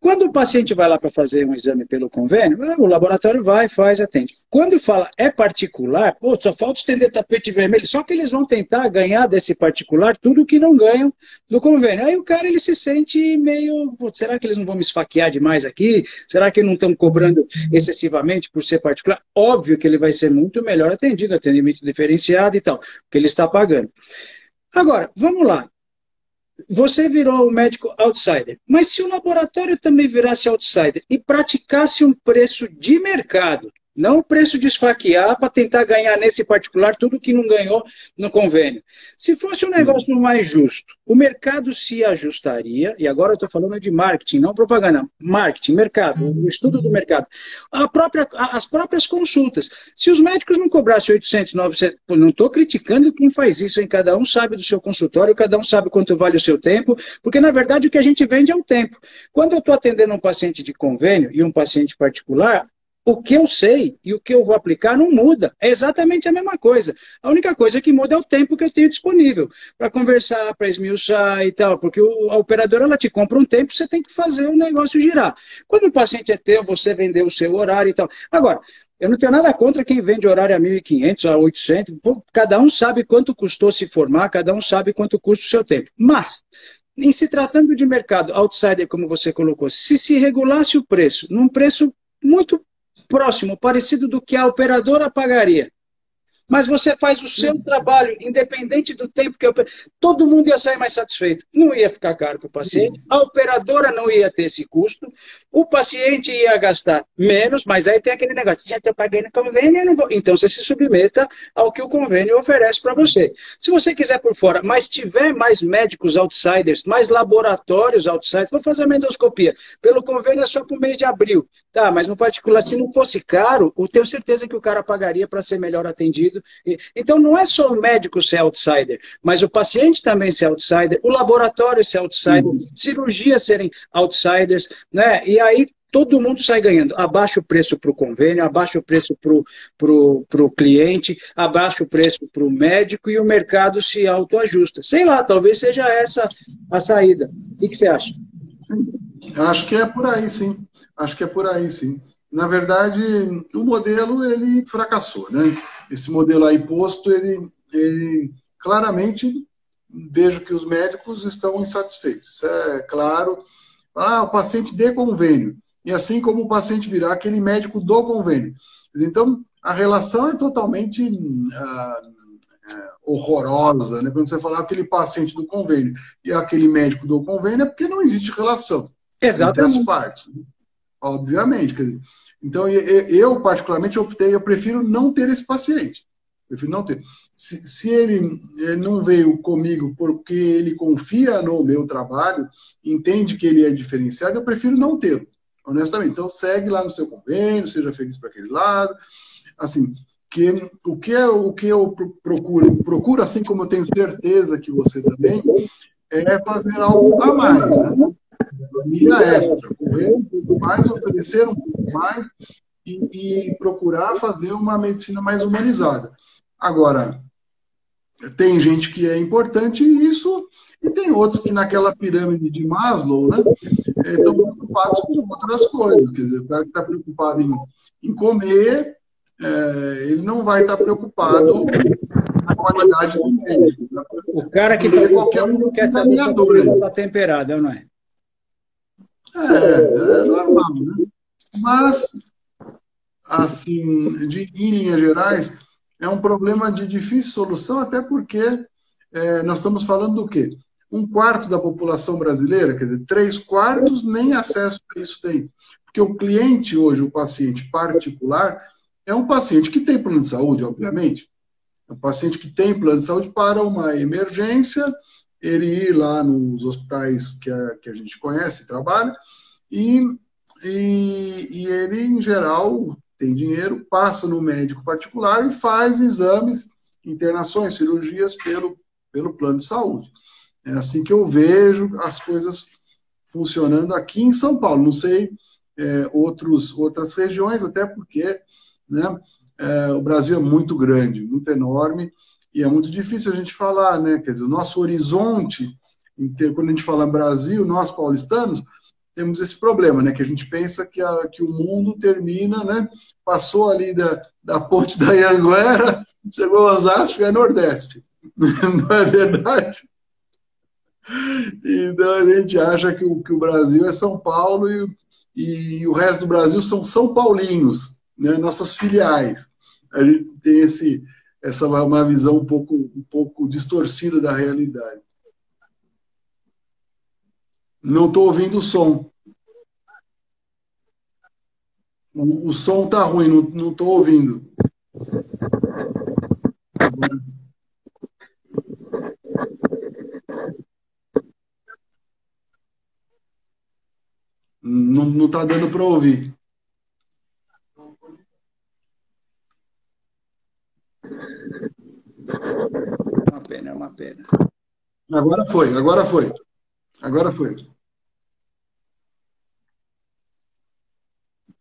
Speaker 1: Quando o paciente vai lá para fazer um exame pelo convênio, o laboratório vai, faz, atende. Quando fala é particular, pô, só falta estender tapete vermelho, só que eles vão tentar ganhar desse particular tudo que não ganham do convênio. Aí o cara ele se sente meio, pô, será que eles não vão me esfaquear demais aqui? Será que não estão cobrando excessivamente por ser particular? Óbvio que ele vai ser muito melhor atendido, atendimento diferenciado e tal, porque ele está pagando. Agora, vamos lá. Você virou um médico outsider, mas se o laboratório também virasse outsider e praticasse um preço de mercado, não o preço de esfaquear para tentar ganhar nesse particular tudo que não ganhou no convênio. Se fosse um negócio mais justo, o mercado se ajustaria, e agora eu estou falando de marketing, não propaganda, marketing, mercado, o estudo do mercado. As próprias consultas. Se os médicos não cobrassem 800, 900, não estou criticando quem faz isso, hein? Cada um sabe do seu consultório, cada um sabe quanto vale o seu tempo, porque na verdade o que a gente vende é o tempo. Quando eu estou atendendo um paciente de convênio e um paciente particular, o que eu sei e o que eu vou aplicar não muda. É exatamente a mesma coisa. A única coisa que muda é o tempo que eu tenho disponível para conversar, para esmiuçar e tal. Porque a operadora ela te compra um tempo, você tem que fazer o negócio girar. Quando o paciente é teu, você vendeu o seu horário e tal. Agora, eu não tenho nada contra quem vende horário a 1.500, a 800. Pô, cada um sabe quanto custou se formar, cada um sabe quanto custa o seu tempo. Mas, em se tratando de mercado outsider, como você colocou, se regulasse o preço, num preço muito próximo, parecido do que a operadora pagaria, mas você faz o seu trabalho, independente do tempo que todo mundo ia sair mais satisfeito. Não ia ficar caro para o paciente, a operadora não ia ter esse custo, o paciente ia gastar menos, mas aí tem aquele negócio, já estou pagando convênio, não vou. Então você se submeta ao que o convênio oferece para você. Se você quiser por fora, mas tiver mais médicos outsiders, mais laboratórios outsiders, vou fazer uma endoscopia, pelo convênio é só para o mês de abril. Tá, mas no particular, se não fosse caro, eu tenho certeza que o cara pagaria para ser melhor atendido. Então não é só o médico ser outsider, mas o paciente também ser outsider, o laboratório ser outsider, cirurgias serem outsiders, né? E aí todo mundo sai ganhando. Abaixa o preço para o convênio, abaixa o preço para o cliente, abaixa o preço para o médico e o mercado se autoajusta. Sei lá, talvez seja essa a saída. O que você acha?
Speaker 2: Sim, acho que é por aí, sim. Acho que é por aí, sim. Na verdade, o modelo, ele fracassou, né? Esse modelo aí posto, ele claramente vejo que os médicos estão insatisfeitos. Isso é claro. O paciente de convênio. E assim como o paciente virá aquele médico do convênio. Então, a relação é totalmente horrorosa, né? Quando você falar aquele paciente do convênio e aquele médico do convênio, é porque não existe relação entre as partes. Obviamente. Quer dizer, então, eu particularmente optei, eu prefiro não ter esse paciente. Prefiro não ter. Se ele não veio comigo porque ele confia no meu trabalho, entende que ele é diferenciado, eu prefiro não tê-lo, honestamente. Então, segue lá no seu convênio, seja feliz para aquele lado. Assim, o que eu procuro, assim como eu tenho certeza que você também, é fazer algo a mais, né? Milha extra, correr um pouco mais, oferecer um pouco mais e procurar fazer uma medicina mais humanizada. Agora, tem gente que é importante isso, e tem outros que naquela pirâmide de Maslow, né, estão preocupados com outras coisas. Quer dizer, o cara que está preocupado em comer, ele não vai estar preocupado na qualidade do médico.
Speaker 1: O cara que está qualquer um quer saber se está temperado, não é?
Speaker 2: É normal, né? Mas, assim, em linhas gerais, é um problema de difícil solução, até porque nós estamos falando do quê? 1/4 da população brasileira, quer dizer, 3/4 nem acesso a isso tem. Porque o cliente hoje, o paciente particular, é um paciente que tem plano de saúde, obviamente. É um paciente que tem plano de saúde para uma emergência, ele ir lá nos hospitais que a gente conhece, trabalha, e ele, em geral, tem dinheiro, passa no médico particular e faz exames, internações, cirurgias pelo plano de saúde. É assim que eu vejo as coisas funcionando aqui em São Paulo. Não sei outras regiões, até porque, né, o Brasil é muito grande, muito enorme, e é muito difícil a gente falar, né? Quer dizer, o nosso horizonte, quando a gente fala Brasil, nós paulistanos, temos esse problema, né? Que a gente pensa que o mundo termina, né? Passou ali da ponte da Anhanguera, chegou a Osasco e é Nordeste. Não é verdade? Então a gente acha que o Brasil é São Paulo e o resto do Brasil são São Paulinhos, né? Nossas filiais. A gente tem essa uma visão um pouco distorcida da realidade. Não estou ouvindo o som. O som está ruim, não estou ouvindo. Não está dando para ouvir.
Speaker 1: É uma pena.
Speaker 2: Agora foi, agora foi. Agora foi.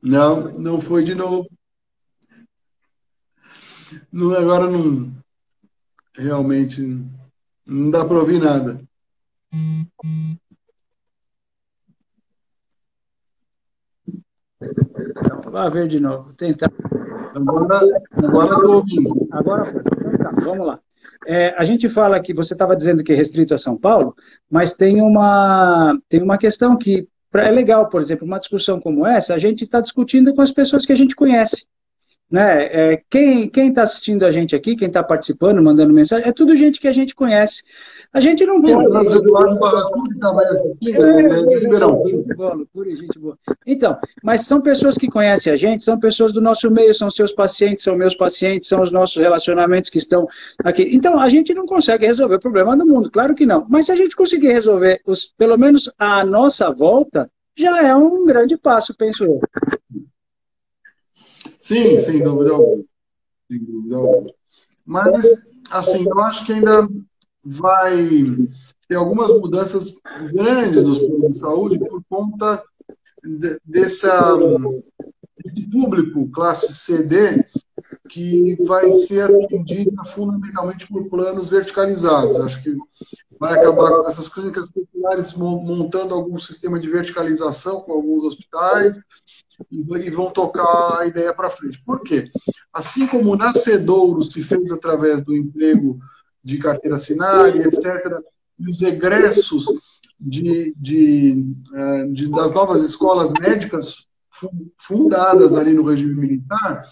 Speaker 2: Não foi de novo. Não, agora não. Realmente não dá para ouvir nada.
Speaker 1: Então, vá ver de novo. Vou tentar.
Speaker 2: Agora estou ouvindo.
Speaker 1: Agora foi. Então, tá, vamos lá. A gente fala que você estava dizendo que é restrito a São Paulo, mas tem uma questão que é legal, por exemplo, uma discussão como essa, a gente está discutindo com as pessoas que a gente conhece. Né? Quem está assistindo a gente aqui, quem está participando, mandando mensagem, é tudo gente que a gente conhece. A gente não pode...
Speaker 2: O Eduardo Barracuda também assistindo, de Ribeirão.
Speaker 1: Gente boa. Então, mas são pessoas que conhecem a gente, são pessoas do nosso meio, são seus pacientes, são meus pacientes, são os nossos relacionamentos que estão aqui. Então, a gente não consegue resolver o problema do mundo, claro que não. Mas se a gente conseguir resolver, pelo menos a nossa volta, já é um grande passo, penso eu.
Speaker 2: Sim, sem dúvida alguma. Sem dúvida alguma. Mas, assim, eu acho que ainda vai ter algumas mudanças grandes dos planos de saúde por conta desse público classe CD que vai ser atendida fundamentalmente por planos verticalizados. Acho que vai acabar com essas clínicas populares montando algum sistema de verticalização com alguns hospitais e vão tocar a ideia para frente. Por quê? Assim como o Nascedouro se fez através do emprego de carteira assinada, etc., e os egressos das novas escolas médicas fundadas ali no regime militar,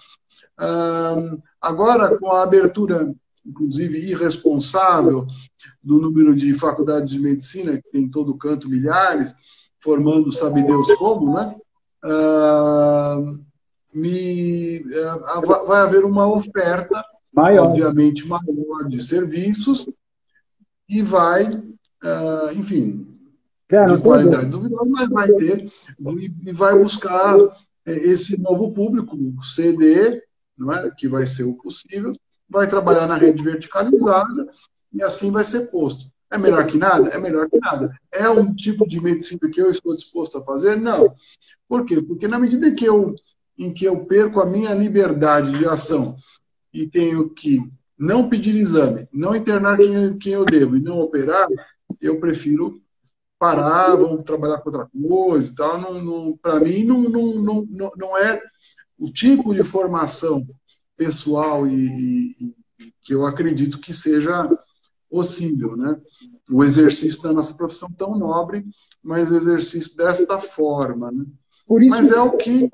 Speaker 2: agora com a abertura, inclusive irresponsável, do número de faculdades de medicina, que tem em todo canto milhares, formando sabe Deus como, né? Vai haver uma oferta, obviamente, maior de serviços e vai, enfim, de qualidade duvidosa, mas vai ter e vai buscar esse novo público, o CD, não é? Que vai ser o possível, vai trabalhar na rede verticalizada e assim vai ser posto. É melhor que nada? É melhor que nada. É um tipo de medicina que eu estou disposto a fazer? Não. Por quê? Porque na medida em que eu perco a minha liberdade de ação e tenho que não pedir exame, não internar quem eu devo e não operar, eu prefiro parar, vamos trabalhar com outra coisa e tal. Para mim, não é o tipo de formação pessoal e que eu acredito que seja possível, né? O exercício da nossa profissão tão nobre, mas o exercício desta forma, né? Mas é o que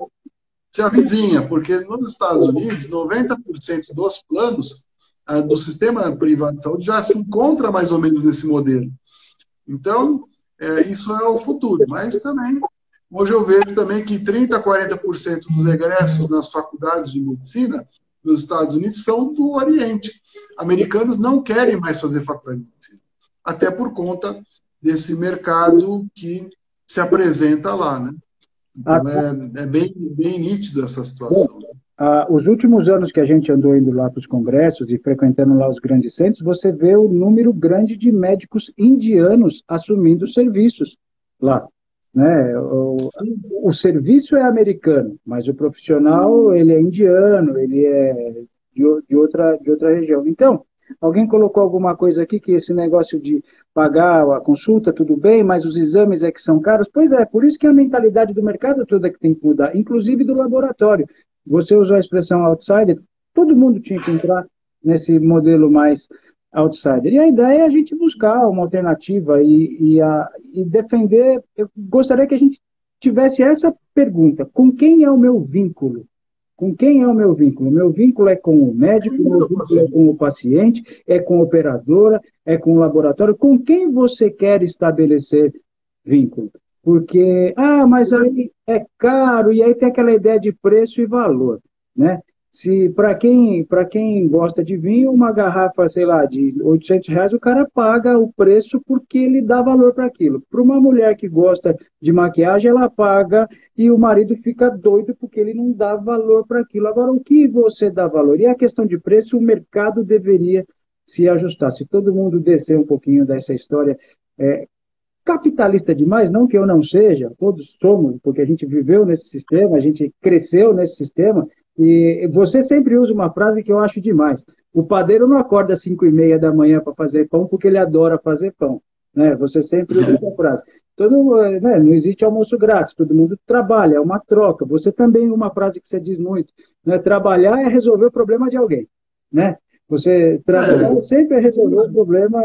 Speaker 2: se avizinha, porque nos Estados Unidos, 90% dos planos do sistema privado de saúde já se encontra mais ou menos nesse modelo. Então, isso é o futuro. Mas também, hoje eu vejo também que 30% a 40% dos egressos nas faculdades de medicina nos Estados Unidos são do Oriente. Americanos não querem mais fazer faculdade de medicina, até por conta desse mercado que se apresenta lá, né? Então, é bem nítido essa situação.
Speaker 1: Os últimos anos que a gente andou indo lá para os congressos e frequentando lá os grandes centros, você vê o número grande de médicos indianos assumindo serviços lá. Né? O serviço é americano, mas o profissional ele é indiano, ele é de outra região. Então, Alguém colocou alguma coisa aqui que esse negócio de pagar a consulta, tudo bem, mas os exames é que são caros. Pois é, por isso que a mentalidade do mercado toda é que tem que mudar, inclusive do laboratório. Você usou a expressão outsider, todo mundo tinha que entrar nesse modelo mais outsider. E a ideia é a gente buscar uma alternativa e defender. Eu gostaria que a gente tivesse essa pergunta: com quem é o meu vínculo? Com quem é o meu vínculo? Meu vínculo é com o médico, meu vínculo é com o paciente, é com a operadora, é com o laboratório. Com quem você quer estabelecer vínculo? Porque, mas aí é caro, e aí tem aquela ideia de preço e valor, né? Se para quem gosta de vinho, uma garrafa, sei lá, de R$ 800, o cara paga o preço porque ele dá valor para aquilo. Para uma mulher que gosta de maquiagem, ela paga e o marido fica doido porque ele não dá valor para aquilo. Agora, o que você dá valor? E a questão de preço, o mercado deveria se ajustar. Se todo mundo descer um pouquinho dessa história capitalista demais, não que eu não seja, todos somos, porque a gente viveu nesse sistema, a gente cresceu nesse sistema, e você sempre usa uma frase que eu acho demais. O padeiro não acorda às 5h30 da manhã para fazer pão porque ele adora fazer pão. Né? Você sempre usa essa frase. Não existe almoço grátis, todo mundo trabalha, é uma troca. Você também, uma frase que você diz muito, né? Trabalhar é resolver o problema de alguém. Né? Você trabalhar sempre é resolver o problema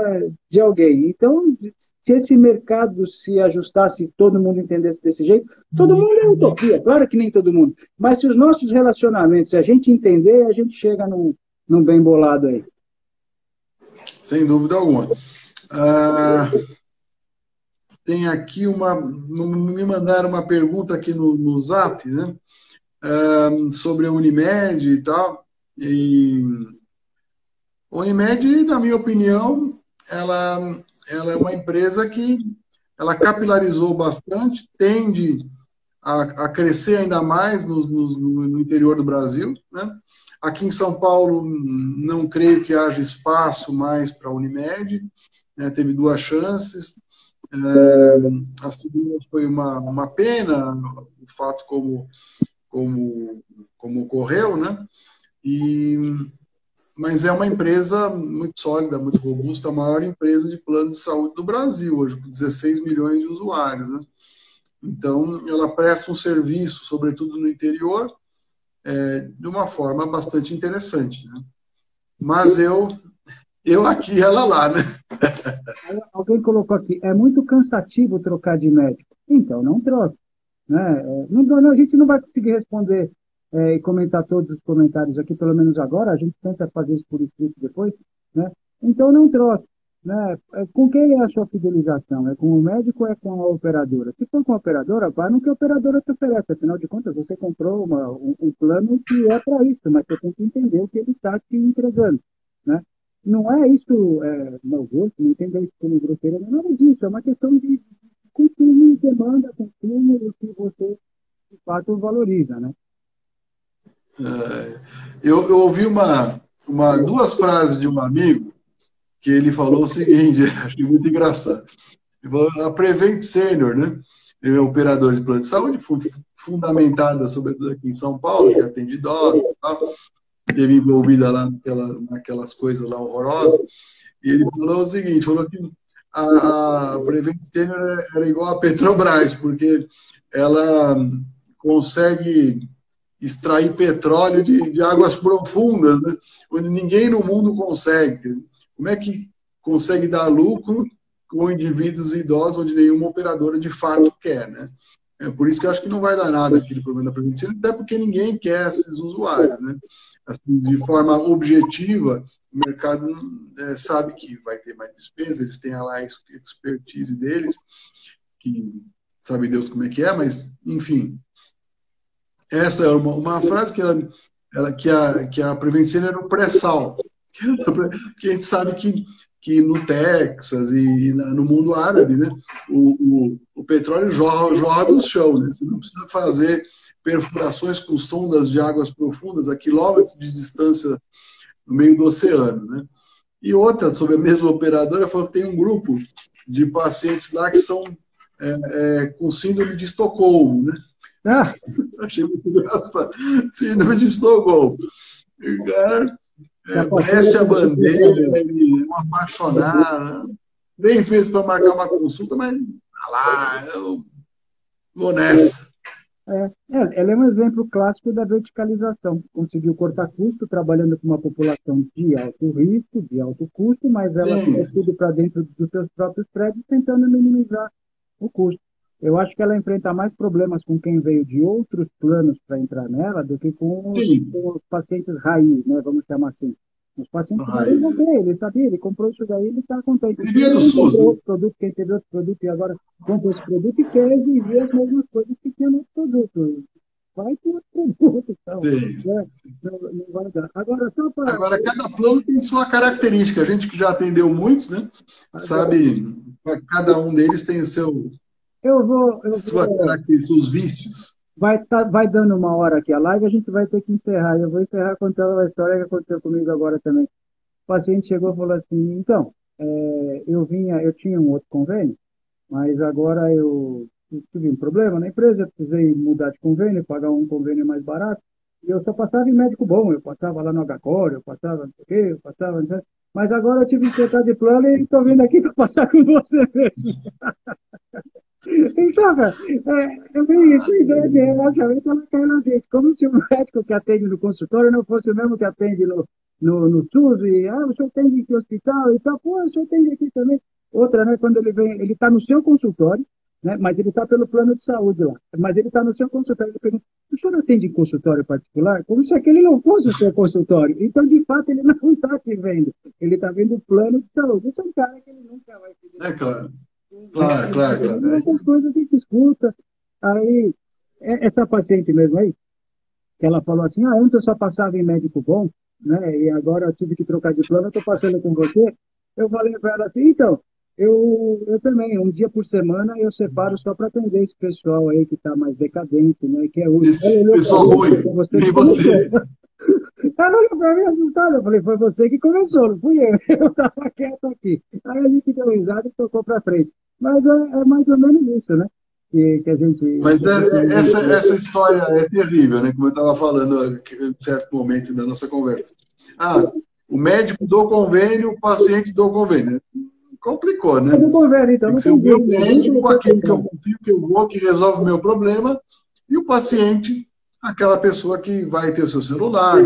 Speaker 1: de alguém. Então, se esse mercado se ajustasse, todo mundo entendesse desse jeito, todo mundo é utopia, claro que nem todo mundo. Mas se os nossos relacionamentos, se a gente entender, a gente chega num bem bolado aí.
Speaker 2: Sem dúvida alguma. Tem aqui me mandaram uma pergunta aqui no Zap, né? Sobre a Unimed e tal. E a Unimed, na minha opinião, ela é uma empresa que ela capilarizou bastante, tende a crescer ainda mais no interior do Brasil, né? Aqui em São Paulo, não creio que haja espaço mais para a Unimed, né? Teve 2 chances. A segunda foi uma pena, o fato como ocorreu, né? Mas é uma empresa muito sólida, muito robusta, a maior empresa de plano de saúde do Brasil, hoje, com 16 milhões de usuários, né? Então, ela presta um serviço, sobretudo no interior, de uma forma bastante interessante, né? Mas eu aqui, ela lá, né?
Speaker 1: Alguém colocou aqui, é muito cansativo trocar de médico. Então, não troque. Né? A gente não vai conseguir responder e comentar todos os comentários aqui, pelo menos agora, a gente tenta fazer isso por escrito depois, né? Então não troque. Né? Com quem é a sua fidelização? É com o médico ou é com a operadora? Se for com a operadora, vai no que a operadora te oferece. Afinal de contas, você comprou um plano que é para isso, mas você tem que entender o que ele está te entregando. Né? Não é isso, meu gosto, não entenda isso como grosseira, não é nada disso, é uma questão de consumo, demanda, consumo, o que você, de fato, valoriza, né?
Speaker 2: Eu ouvi 2 frases de um amigo que ele falou o seguinte, achei muito engraçado. Ele falou, a Prevent Senior, né? Ele é operador de plano de saúde, fundamentada, sobretudo aqui em São Paulo, que atende idosos e tal, esteve envolvida lá naquelas coisas lá horrorosas. E ele falou o seguinte, falou que a Prevent Senior era igual a Petrobras, porque ela consegue extrair petróleo de águas profundas, né? Onde ninguém no mundo consegue. Como é que consegue dar lucro com indivíduos idosos onde nenhuma operadora de fato quer, né? Por isso que eu acho que não vai dar nada aquele problema da prevenção, até porque ninguém quer esses usuários, né? Assim, de forma objetiva, o mercado sabe que vai ter mais despesa, eles têm lá a expertise deles, que sabe Deus como é que é, mas, enfim. Essa é uma frase que a Prevencena era o pré-sal. Que a gente sabe que no Texas e no mundo árabe, né, o petróleo jorra do chão. Né? Você não precisa fazer perfurações com sondas de águas profundas a quilômetros de distância no meio do oceano. Né? E outra, sobre a mesma operadora, falou que tem um grupo de pacientes lá que são com síndrome de Estocolmo, né? Achei muito engraçado. Síndrome de Estocolmo. Veste a bandeira, ele é um apaixonado. 3 meses para marcar uma consulta, mas lá, eu vou nessa.
Speaker 1: Ela é um exemplo clássico da verticalização. Conseguiu cortar custo trabalhando com uma população de alto risco, de alto custo, mas ela fez tudo para dentro dos seus próprios prédios, tentando minimizar o custo. Eu acho que ela enfrenta mais problemas com quem veio de outros planos para entrar nela do que com os pacientes raiz, né? Vamos chamar assim. Os pacientes raiz, ele sabia, ele comprou isso daí, ele está contente.
Speaker 2: Ele vinha do SUS.
Speaker 1: Outro produto, quem teve outro produto e agora compra esse produto e quer exigir as mesmas coisas que tinha no produto. Vai ter outro produto, então. Não vai dar.
Speaker 2: Agora, cada plano tem sua característica. A gente que já atendeu muitos, né? Sabe, cada um deles tem sua característica, seus vícios.
Speaker 1: Vai dando uma hora aqui a live, a gente vai ter que encerrar. Eu vou encerrar contando uma história que aconteceu comigo agora também. O paciente chegou e falou assim, então, eu tinha um outro convênio, mas agora eu tive um problema na empresa, eu precisei mudar de convênio, pagar um convênio mais barato, e eu só passava em médico bom, eu passava lá no HCOR, eu passava não sei o quê, eu passava... Mas agora eu tive que trocar de plano e estou vindo aqui para passar com você mesmo. Então, cara, eu vi isso, ideia de relaxamento, ela cai na gente. Como se o médico que atende no consultório não fosse o mesmo que atende no SUS, e o senhor atende em que hospital e tal, pô, o senhor atende aqui também. Outra, né, quando ele vem, ele está no seu consultório, né, mas ele está pelo plano de saúde lá, mas ele está no seu consultório, ele pergunta, o senhor atende em consultório particular? Como se aquele não fosse o seu consultório. Então, de fato, ele não está te vendo, ele está vendo o plano de saúde. Isso é um cara que ele nunca vai pedir.
Speaker 2: É claro. Claro.
Speaker 1: Essas coisas a gente escuta. Aí, essa paciente mesmo aí, que ela falou assim, antes eu só passava em médico bom, né, e agora eu tive que trocar de plano, eu estou passando com você. Eu falei para ela assim, então, eu também, um dia por semana eu separo só para atender esse pessoal aí que está mais decadente, né, que é o
Speaker 2: pessoal ruim, e você.
Speaker 1: Ela olhou para mim assustada, eu falei, foi você que começou, não fui eu, eu estava quieto aqui. Aí a gente deu risada e tocou para frente. Mas é mais ou menos isso, né? Que a gente...
Speaker 2: Mas essa história é terrível, né? Como eu estava falando em certo momento da nossa conversa. O médico do convênio, o paciente do convênio. Complicou, né?
Speaker 1: Do convênio, então,
Speaker 2: tem que ser o meu médico, aquele que eu confio, que eu vou, que resolve o meu problema, e o paciente, aquela pessoa que vai ter o seu celular,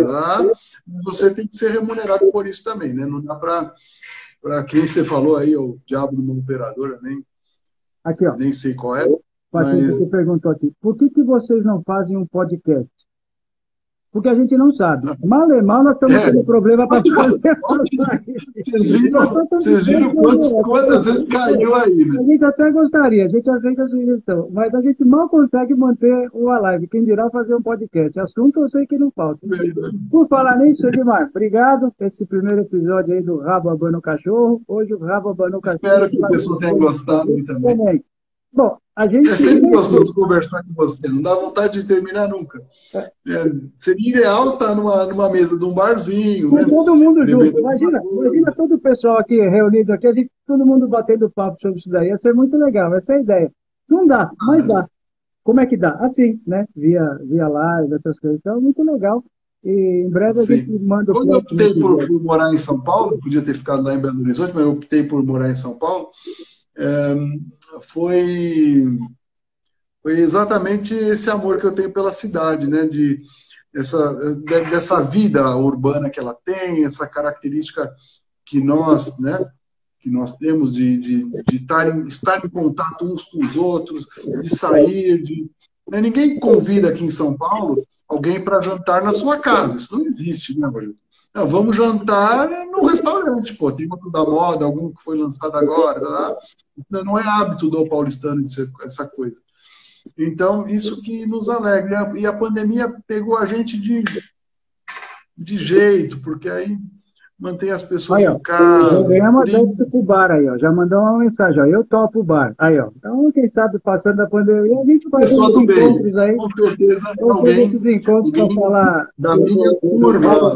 Speaker 2: você tem que ser remunerado por isso também, né? Não dá para quem você falou aí, o diabo de uma operadora, nem sei qual é.
Speaker 1: Mas... Você perguntou aqui, por que vocês não fazem um podcast? Porque a gente não sabe. Mal é mal, nós estamos tendo problema para fazer
Speaker 2: Vocês viram quantas vezes caiu aí, né?
Speaker 1: A gente até gostaria, a gente aceita a sugestão, mas a gente mal consegue manter uma live. Quem dirá fazer um podcast? Assunto eu sei que não falta. Por falar nisso, Edmar, obrigado por esse primeiro episódio aí do Rabo Abano Cachorro. Hoje o Rabo Abano Cachorro...
Speaker 2: Espero que o pessoal tenha gostado aí também.
Speaker 1: Bom, a gente...
Speaker 2: É sempre gostoso conversar com você, não dá vontade de terminar nunca. Seria ideal estar numa mesa de um barzinho,
Speaker 1: com todo mundo junto. Imagina todo o pessoal aqui reunido aqui, todo mundo batendo papo sobre isso daí. Ia ser muito legal, essa é a ideia. Não dá, mas dá. Como é que dá? Assim, né? Via live, essas coisas. Então, muito legal. E em breve a gente manda...
Speaker 2: Quando eu optei por morar em São Paulo, podia ter ficado lá em Belo Horizonte, mas eu optei por morar em São Paulo, foi exatamente esse amor que eu tenho pela cidade, né? Dessa vida urbana que ela tem, essa característica que nós temos de estar em contato uns com os outros, de sair, ninguém convida aqui em São Paulo alguém para jantar na sua casa, isso não existe, né, Maria? Não, vamos jantar num restaurante, tem uma da moda, algum que foi lançado agora, não é hábito do paulistano essa coisa. Então, isso que nos alegra. E a pandemia pegou a gente de jeito, porque aí mantém as pessoas em casa.
Speaker 1: Já ganhamos adepto pro bar aí, ó. Já mandou uma mensagem, eu topo o bar. Aí, ó. Então, quem sabe, passando a pandemia, a gente vai ter
Speaker 2: esses
Speaker 1: encontros aí.
Speaker 2: Com certeza,
Speaker 1: esses encontros para falar
Speaker 2: da minha turma.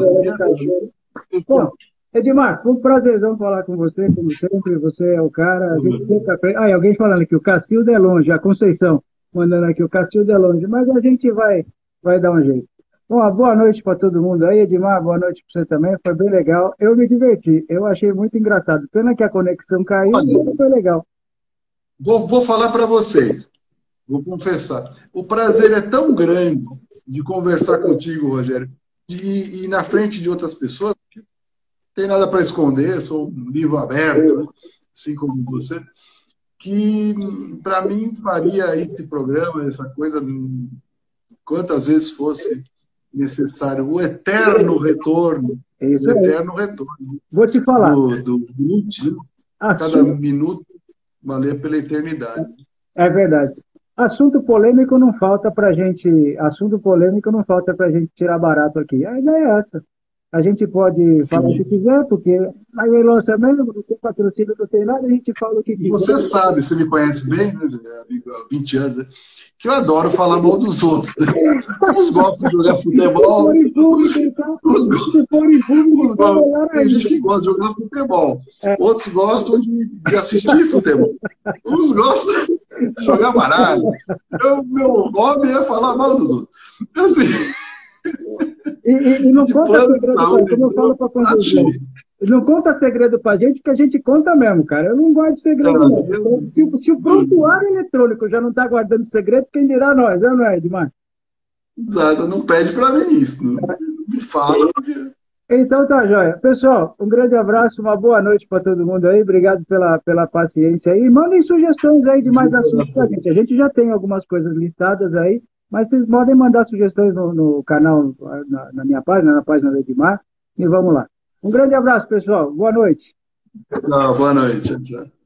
Speaker 1: Bom, Edmar, foi um prazerzão falar com você, como sempre. Você é o cara, a gente sempre aprende. Alguém falando aqui, o Cacildo é longe, a Conceição mandando aqui, o Cacildo é longe, mas a gente vai dar um jeito. Uma boa noite para todo mundo aí, Edmar, boa noite para você também, foi bem legal. Eu me diverti, eu achei muito engraçado. Pena que a conexão caiu,
Speaker 2: Olha,
Speaker 1: mas foi legal.
Speaker 2: vou falar para vocês, vou confessar. O prazer é tão grande de conversar contigo, Rogério, e na frente de outras pessoas, que não tem nada para esconder, sou um livro aberto, né? Assim como você, que para mim faria esse programa, essa coisa, quantas vezes fosse necessário,
Speaker 1: É isso
Speaker 2: o
Speaker 1: aí.
Speaker 2: eterno retorno
Speaker 1: Vou te falar,
Speaker 2: do minuto, cada
Speaker 1: assunto,
Speaker 2: minuto valer pela eternidade.
Speaker 1: é verdade. Assunto polêmico não falta para gente, assunto polêmico não falta para gente tirar barato aqui. A ideia é essa. A gente pode falar o que
Speaker 2: Sim.
Speaker 1: quiser, porque aí é lançamento, não tem patrocínio, não tem nada, a gente fala o que
Speaker 2: E
Speaker 1: quiser.
Speaker 2: você sabe, você me conhece bem, né, amigo, há 20 anos, né, que eu adoro falar mal dos outros. Né? Uns gostam de jogar
Speaker 1: Se for
Speaker 2: futebol,
Speaker 1: em público,
Speaker 2: uns,
Speaker 1: então,
Speaker 2: uns
Speaker 1: se
Speaker 2: gostam.
Speaker 1: for em público,
Speaker 2: Uns
Speaker 1: então
Speaker 2: gostam.
Speaker 1: melhor
Speaker 2: Tem gente
Speaker 1: ainda.
Speaker 2: que gosta de jogar futebol,
Speaker 1: É,
Speaker 2: outros gostam de assistir futebol, uns gostam de jogar baralho. Meu hobby é falar mal dos outros. Então, assim,
Speaker 1: e não
Speaker 2: de
Speaker 1: conta
Speaker 2: plano de
Speaker 1: segredo,
Speaker 2: saúde,
Speaker 1: como eu falo para consultor.
Speaker 2: achei.
Speaker 1: Não conta segredo para gente, que a gente conta mesmo, cara. Eu não guardo segredo, não. Então, se o prontuário eletrônico já não está guardando segredo, quem dirá nós, não é, Edmar?
Speaker 2: Exato, não pede para mim isso. Não me fala, porque
Speaker 1: Então tá, joia. Pessoal, um grande abraço, uma boa noite para todo mundo aí. Obrigado pela paciência aí. Mandem sugestões aí de mais assuntos pra gente. A gente já tem algumas coisas listadas aí, mas vocês podem mandar sugestões no canal, na minha página, na página do Edmar, e vamos lá. Um grande abraço, pessoal. Boa noite.
Speaker 2: Boa noite. Tchau.